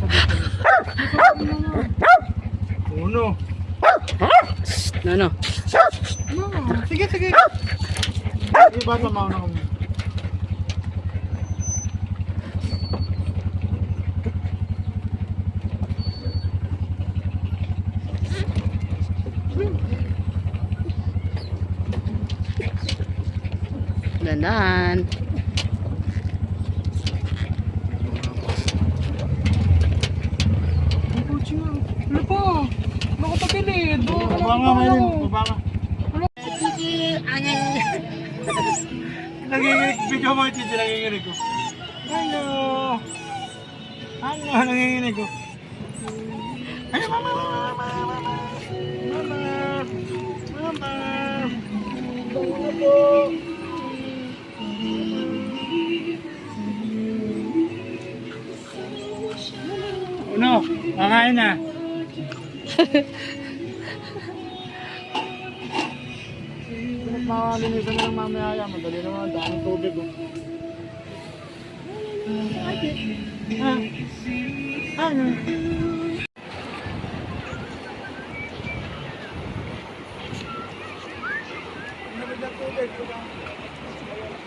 Uno. No. No, sige. Hindi ba sa mauna kami? Dandan. Ang kotse nga. Ano pa? Nakatagilid. Baba nga, Maylin. Baba ka. Nanginginig. Video mo yung titi, nanginginig ko. Ano? Ano? Nanginginig ko. Ay, mama, mama, mama, mama. Mama. Mama po. Ano? Kakain na. Makalinisan na lang mamaya. Madali naman. Daming tubig. Ano?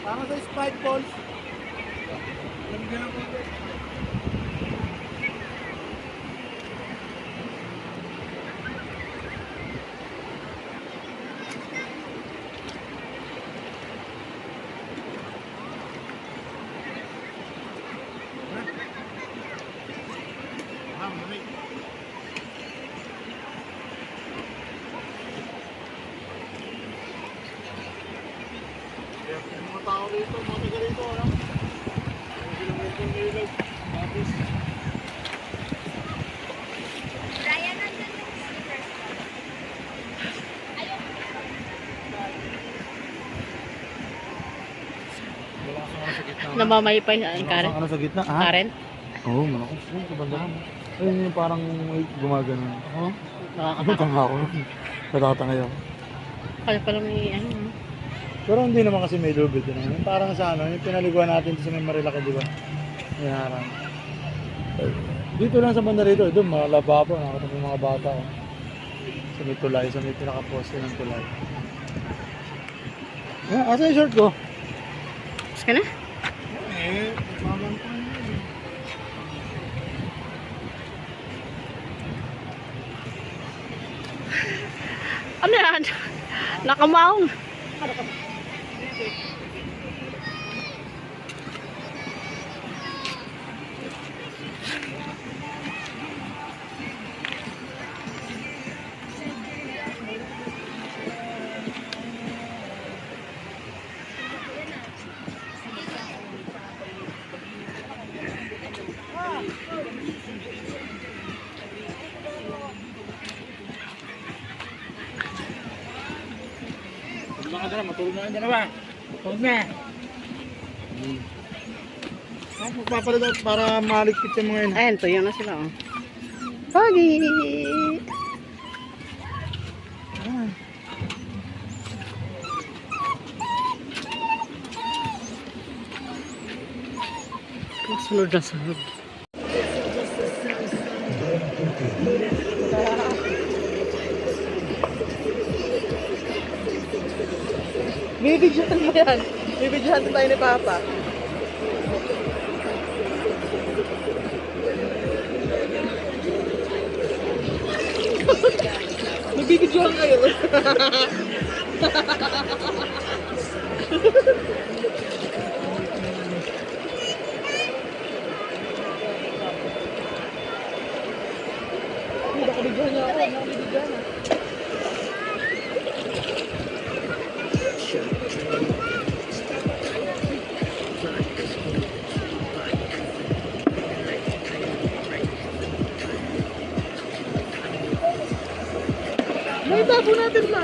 Para sa Spike Falls. Lamigyan ng tubig. Mga tao rito, mga taga rito, ano? Ang kilometro ng ilog. Tapos, malakas ang ano sa gitna. Namamaypay ang Malakas Karen. ang ano sa gitna, ha? Karen? Oo, malakas. Oo, sa banda mo. Ayun yung parang gumagano. Ako? Ano Nakakatakot. tanga ako? Natatangay ako. Kaya pala may ano. Pero hindi naman kasi may lubid yun. Yung parang sa ano, yung pinaliguan natin sa may Marilaki, di ba? Yung harang. Dito lang sa banda rito, doon mga lababo, nakakita yung mga bata. Oh. Sa may tulay, sa may pinaka-poste ng tulay. Ah, asa yung short ko? Tapos ka na? Eh, maman ko yun. Ano yan? Nakamaong. Matulog na yung dalawa. Matulog na. Magpapalit ako para maligpit yung mga yun. Ayan, tuyo na sila. Oh. Pagi! Sunod na sunod. Bibidyohan mo yan. Bibidyohan tayo ni Papa. Nagbibidyohan kayo. Nakabidyohan niya ako. Nakabidyohan na. May tabo natin ba?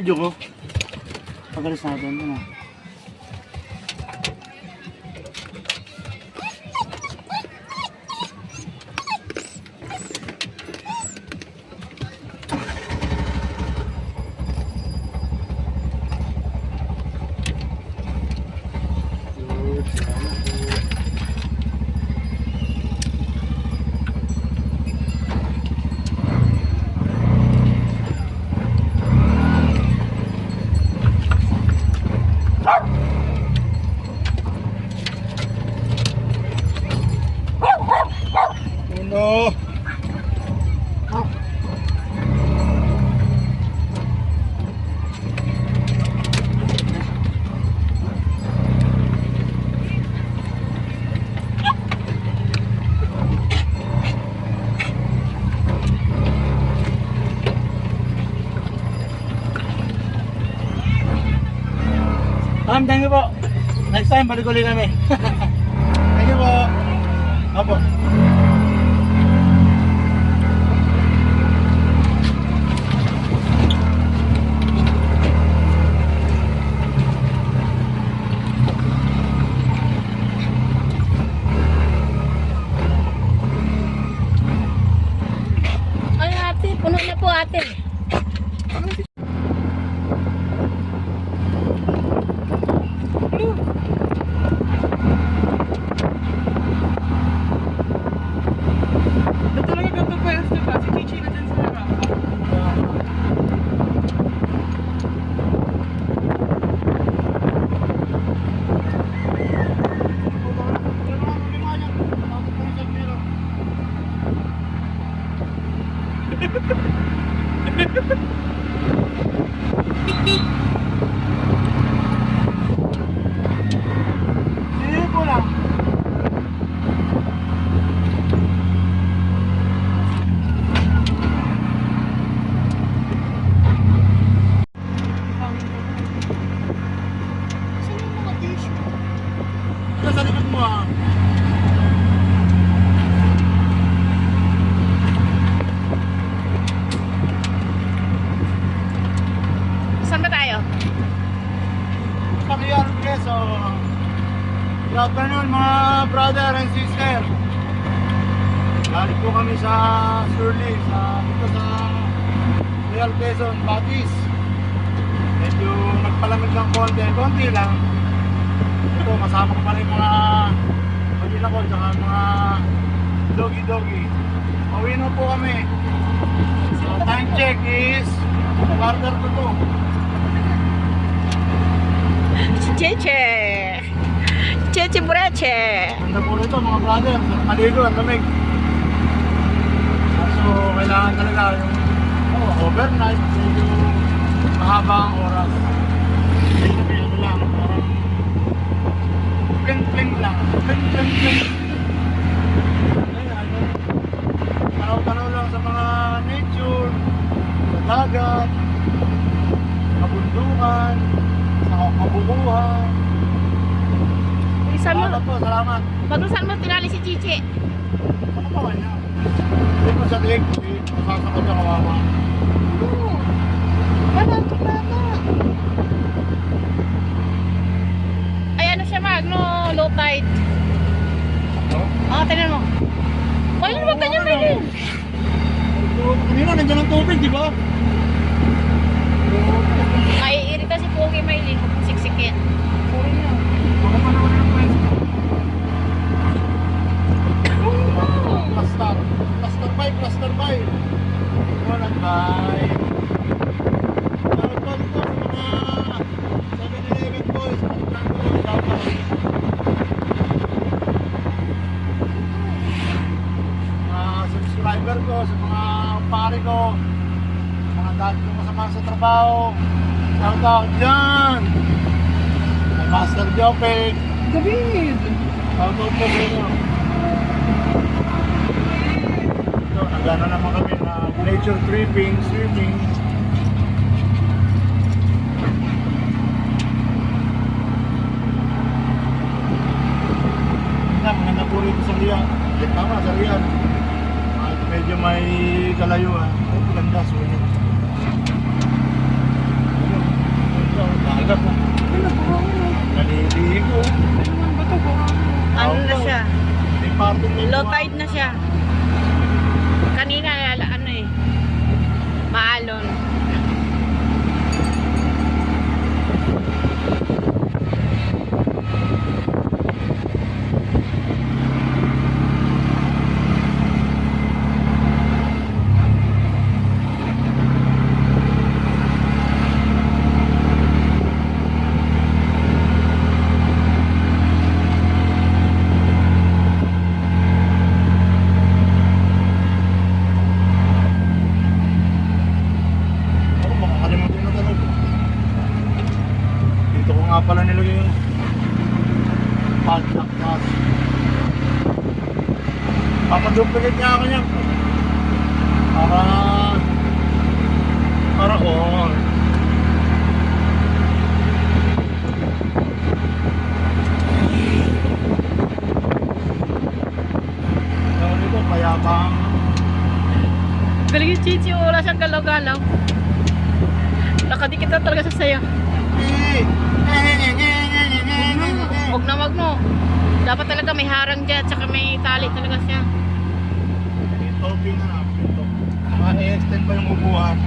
video ko. Pagalis natin. Ano? Uno. Thank you po. Next time, balik ulit kami. Thank you po. Opo. Ay, ate, puno na po, ate. Ba't talaga ganito pa yung diba? Si Chichi na dyan sa harap. Sige po lang. Sa likod mo ah. Saan ba tayo? Pag-iar Quezon. Good afternoon mga brother and sister. Galing po kami sa Surly, dito sa Real Quezon, Batis. Medyo nagpalamig ng konti lang. Ito, kasama ko pa rin mga pagina ko, tsaka mga doggy. Pauwi na po kami. So, time check is quarter to 2. Si Cheche. Cheche Bureche. Ganda po rito mga brother, maligo, ang lamig. So, kailangan talaga yung overnight, medyo mahaba ang oras. Dito may ano lang, parang pling-pling lang. Pling-pling-pling. Ayan, tanaw-tanaw lang sa mga nature, sa dagat, sa kabundukan, sa kabubuhan. Saan mo, Salamat po, salamat. saan mo tinali si Chichi? Ano pa kanya? Hindi mo sa leg, masasakot sa kawawa. Oo. Baba. Ay, ano siya, Magno? Low tide. Oo, tingnan mo. Wala naman ganyan, Maylin. Kanina nandiyan ang tubig, di ba? Maiirita si Pogi, Maylin. Siksikin. Sorry na. Baka pa naman ang pwesto. Cluster bike. Walang bike. Shoutout po sa mga 7-Eleven boys. Shoutout. Mga subscriber ko, sa mga pare ko, mga dati ko masama sa trabaho. Shoutout dyan. Kay Master Jopek. David! Shoutout po sa inyo. So, nagana naman kami na nature tripping, swimming. Maganda po rito sa Riyadh. Tama, sa Riyadh. At medyo may kalayuan. Ay, maganda, swimming. Ayun, nga pala nilagay yung padlock na. Papaduplicate nga ako niya. Para all. Tawag nito, payabang. Galing yung Chichi, wala siyang galaw-galaw. Nakadikit na talaga sa sayo. Huwag na wag mo. Dapat talaga may harang dyan, tsaka may tali talaga siya. Topping na natin ito. Ma-extend pa yung upuan.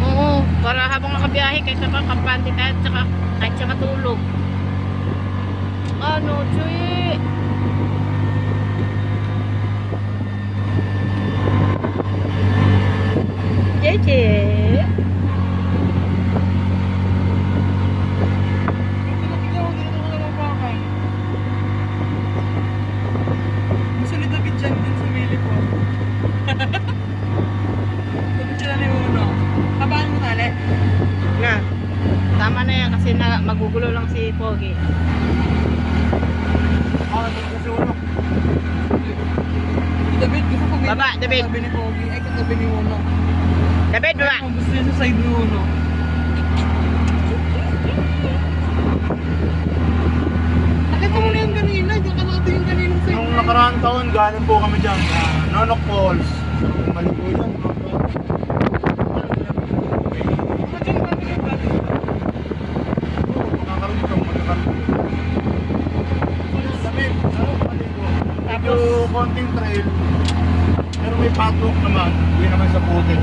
Oo, para habang nakabiyahe, kahit naman kampante tayo, tsaka kahit siya matulog. Ano, Chuy? Jeje. Gusto ni David dyan din sa Mili po. Sabi sila ni Uno. Kabaan mo tali? Na. Tama na yan kasi magugulo lang si Pogi. Kasi ulo. David, gusto ko Baba, David. Katabi ni Pogi. Ay, katabi ni Uno. David, baba. Ay, gusto niya sa side ni Uno. Nakita mo na yung kanina. Diyan ka natin yung kaninang side. Nung nakaraang taon, galing po kami dyan. Nonok Falls. Mali po yan. Medyo konting trail. Pero may padlock naman. Hindi naman sa puti.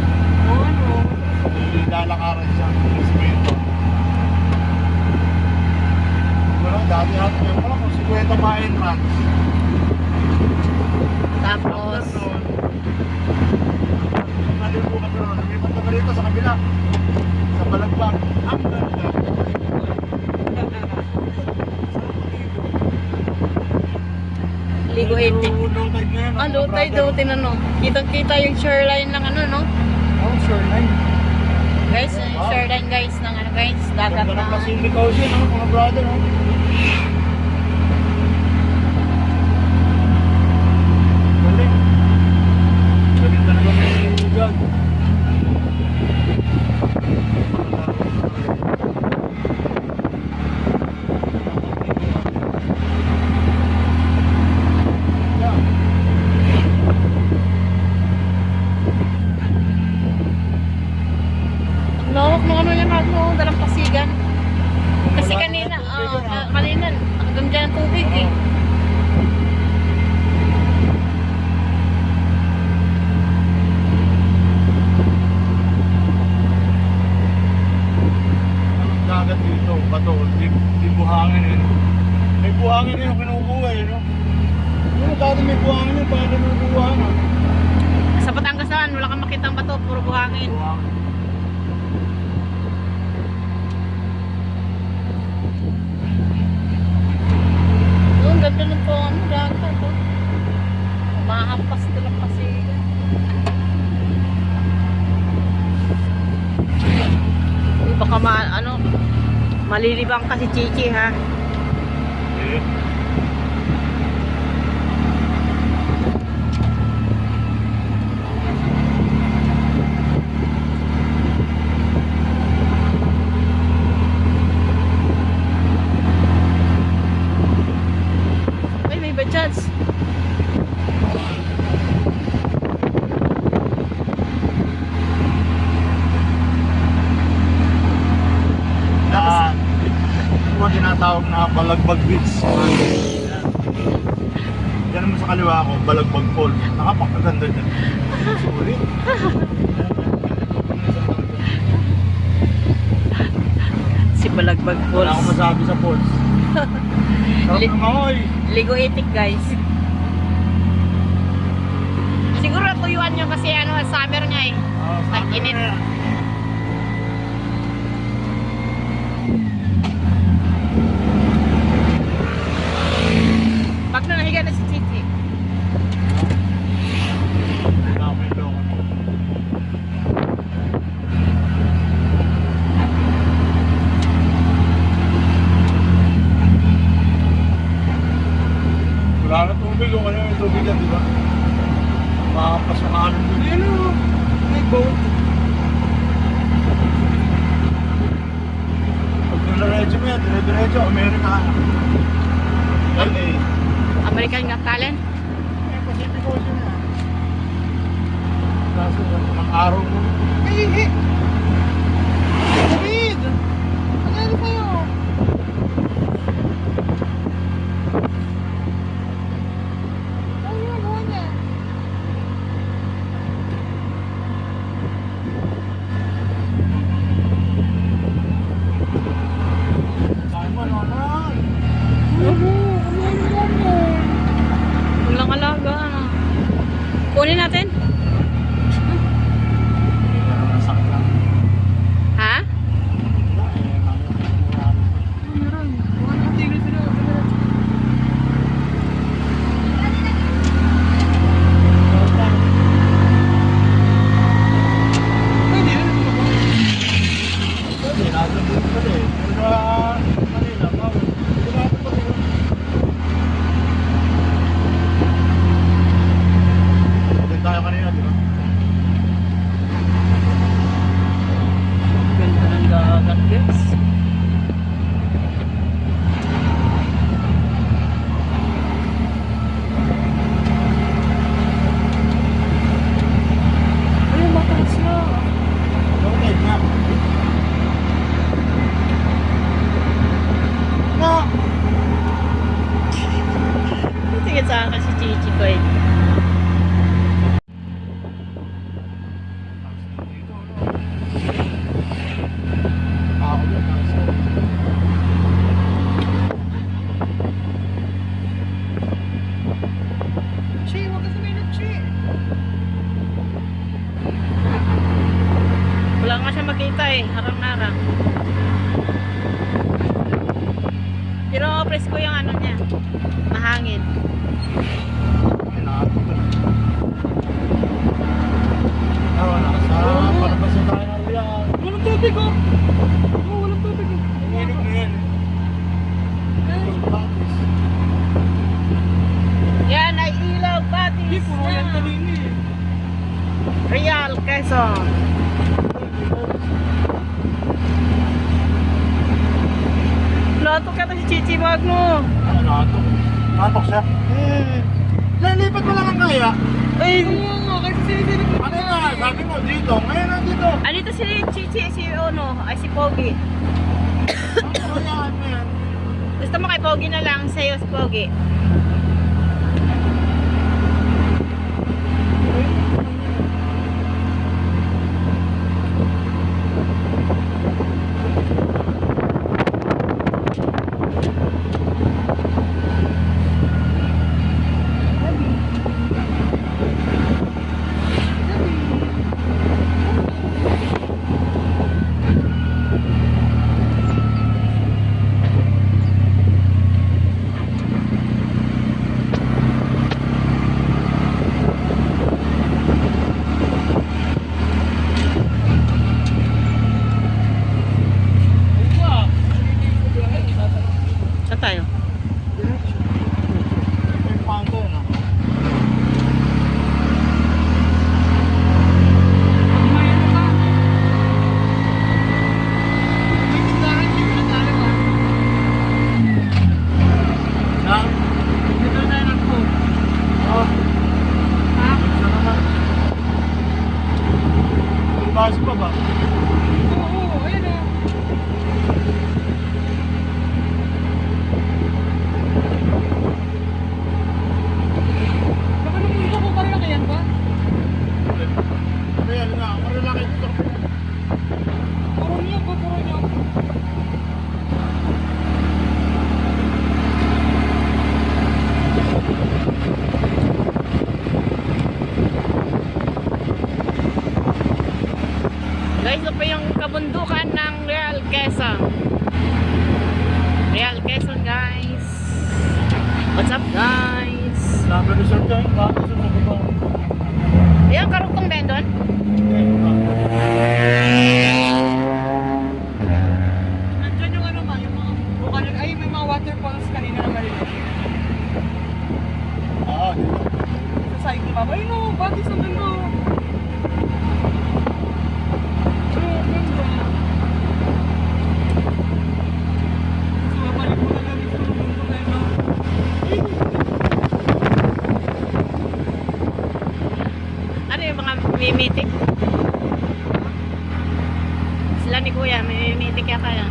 Lalakaran siya. Semento. Wala, dati natin yung wala kung 50 pa entrance. Tapos, Nalim po kami ron. Lumipat kami rito sa kabila. Sa Balagbag. Ang ganda. ligo 80. Low tide na yan. Ah, low tide daw, tinanong. Kitang-kita yung shoreline ng ano, no? Oh, shoreline. Guys, yung shoreline guys ng ano guys, dagat Ganda ng na. Pacific Ocean, ano, mga brother, no? Galing. Galing talaga ng lugar. Lawak ng ano yan, ano, dalampasigan. Kasi kanina, kanina, hanggang dyan ang tubig eh. Ang dagat dito, bato, di buhangin eh. May buhangin eh yung kinukuha eh, no? Yung dati may buhangin eh, paano kinukuha na? Sa Batangas naman, wala kang makitang bato, puro buhangin. Buhangin. Oh, ang ganda ng po, ano, dagat to. Mahampas dalampasigan. Uy, baka malilibang kasi Chichi ha. Eh. Uy, may bajaj. Ito ang tinatawag na Balagbag Beach. Yan naman sa kaliwa ko, Balagbag Falls. Nakapakaganda dyan. Sulit. Si Balagbag Wala akong Falls. masabi sa falls. Sarap ng mahoy. Ligo itik guys. Siguro tuyuan nyo kasi ano, summer nga eh. Tag-init. Pag na nahiga na si Chichi. tubig yan, di ba? Makapas yung alon dun. Ayun o. May boat. Pag nilaredyo mo yan, dire-diretso, Amerika. LA. American Got Talent. Eh, Pacific Ocean yan. Kaso, ang araw mo. Ay! David! Ano sa'yo? Ano yung ginagawa niya? Saan mo, ano? Walang alaga. Ano. Kunin natin? Sakit lang. Ha? Meron. Baka nakatigil sila. Pwede yun. Pwede, nasa doon pa rin. Pero Manila, bawal. Sigurado pa rin. Doon tayo kanina, di ba? Ganda ng dagat, guys. Ayun, mataas na. Okay, nga. Na! Tingin sa akin si Chichi ko eh. Ako yun, nasa. Chi, huwag ka sumilip, Chi. Wala nga siya makita eh. Harang-harang. Pero presko yung ano niya. Mahangin. Kailangan ko ba? Oo, nasa palabas na tayo ng riyan. Walang tubig, oh. Oo, walang tubig, oh. Hilig na yan. Yan ay ilaw Hindi, batis puro yan na. kanina eh. Real Quezon. Loto ka to si Chichi Magno. Ano, natok? Natok siya? Hmm. Lilipat mo lang ang kaya. Ay, Oo nga, kasi sinisilip ko. Ano nga, sabi mo dito, ngayon nandito. anito si Chichi, si Ono, ay si Pogi. Kayaan mo yan. Gusto mo kay Pogi na lang, sa'yo si Pogi. Saan tayo? Ito yung pangko, no? May ano ka? May tindahan, hindi ko natalo, ah. Na? Dito na lang po. Oo. Ha? Isa naman. Tulbasi pa ba? Oo, ayun, oh. Baka nung dito ko parang nakayan ba? Ano yan nga, malalaki dito. Puro niyo ko, puro niyo. Guys, ito pa yung kabundukan ng Real Quezon. Real Quezon, guys. What's up, guys? Sabi ni Sir John, bakit sa mga ba? Ayan, karugtong ba yun doon? Nandyan yung ano ma, yung mga bukal, ay may mga waterfalls kanina na maliliit. Ah, dito. kuya, may mitik ya kaya.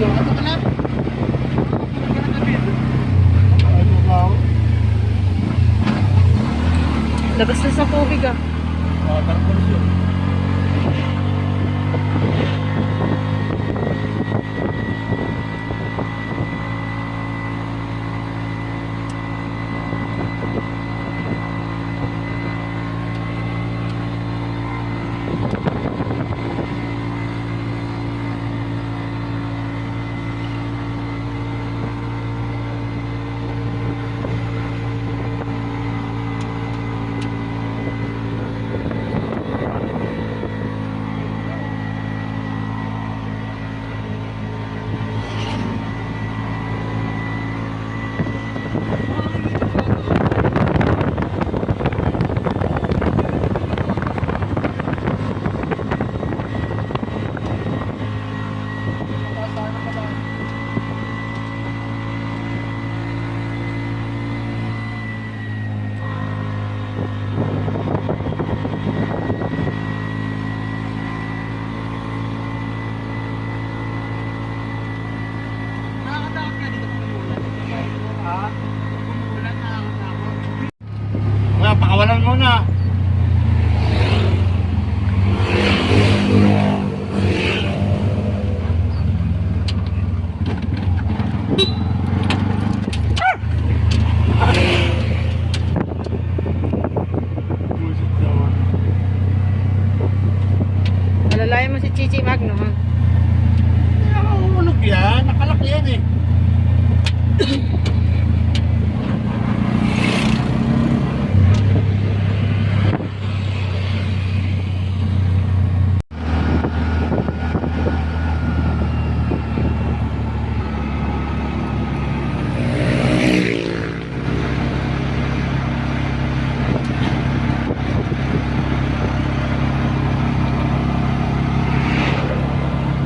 Ato ka na. Ano ba ako? Labas na sa tubig ah. Tapos yun. Nakakatakot ka dito kung umulan. Ha? Kung umulan, nakakatakot. Kaya pakawalan muna. Busit naman. Alalayan mo si Chichi Magno ha. Nakahulog yan. Nakalaki yan eh.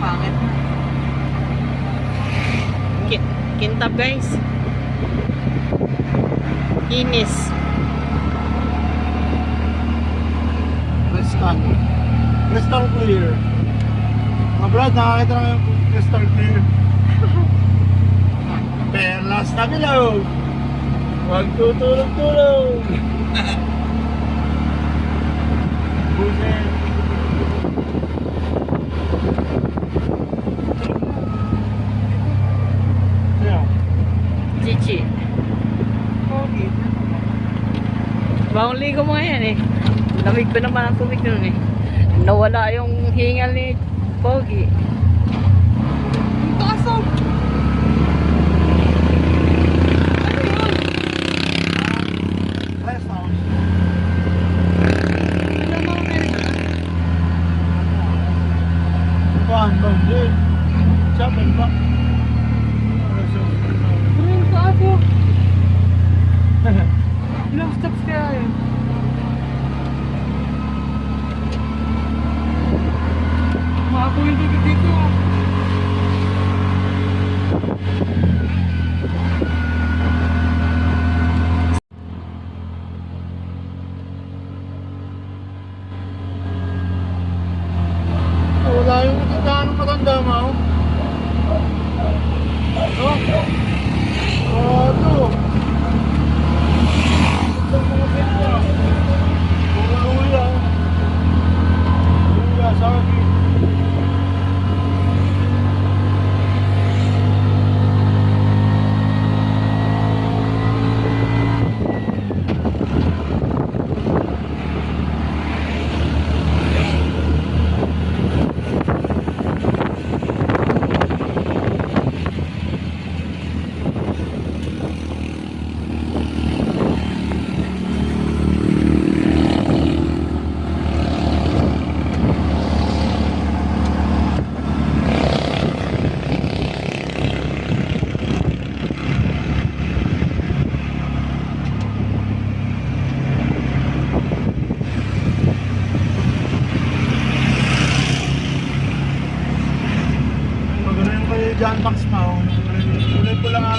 Pangit. Kintab guys. Inis. Crystal clear. Mga brad, nakakita na yung crystal clear. Perlas na bilog. Huwag tutulog-tulog. Buset. Yeah. Chichi. Pogi. Bagong ligo mo yan eh. Lamig pa naman ang tubig nun eh. Nawala yung hingal ni Pogi. Ang taas oh. Ano yun? Rest house. Ano mga meron na? Kuhan ba? Hindi. Chapel ba? Ano yung taas oh? Ilang steps kaya yun? Maapo yung dito dito.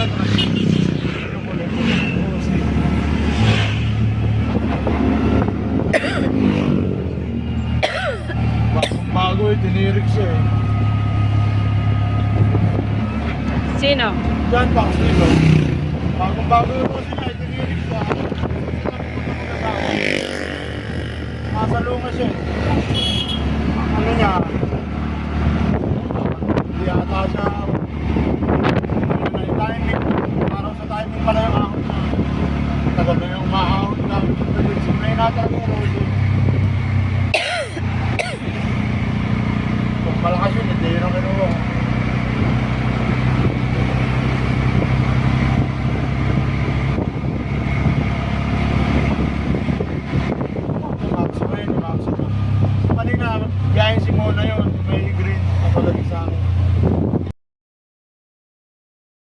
ulit. Yung ulit. Oo, sige. Bago eh, tinirik siya eh. Sino? Diyan, box nito. Bago yung kasi nga, tinirik siya. Nasa lunga siya eh. Ang ano niya, hindi ata siya, timing, parang sa timing pala yung ahon na. Tagal na yung mahahon na. May natalaga yung road. Kung malakas yun, hindi yun ang kinuha. Kanina, biyahe si Mona yun, may green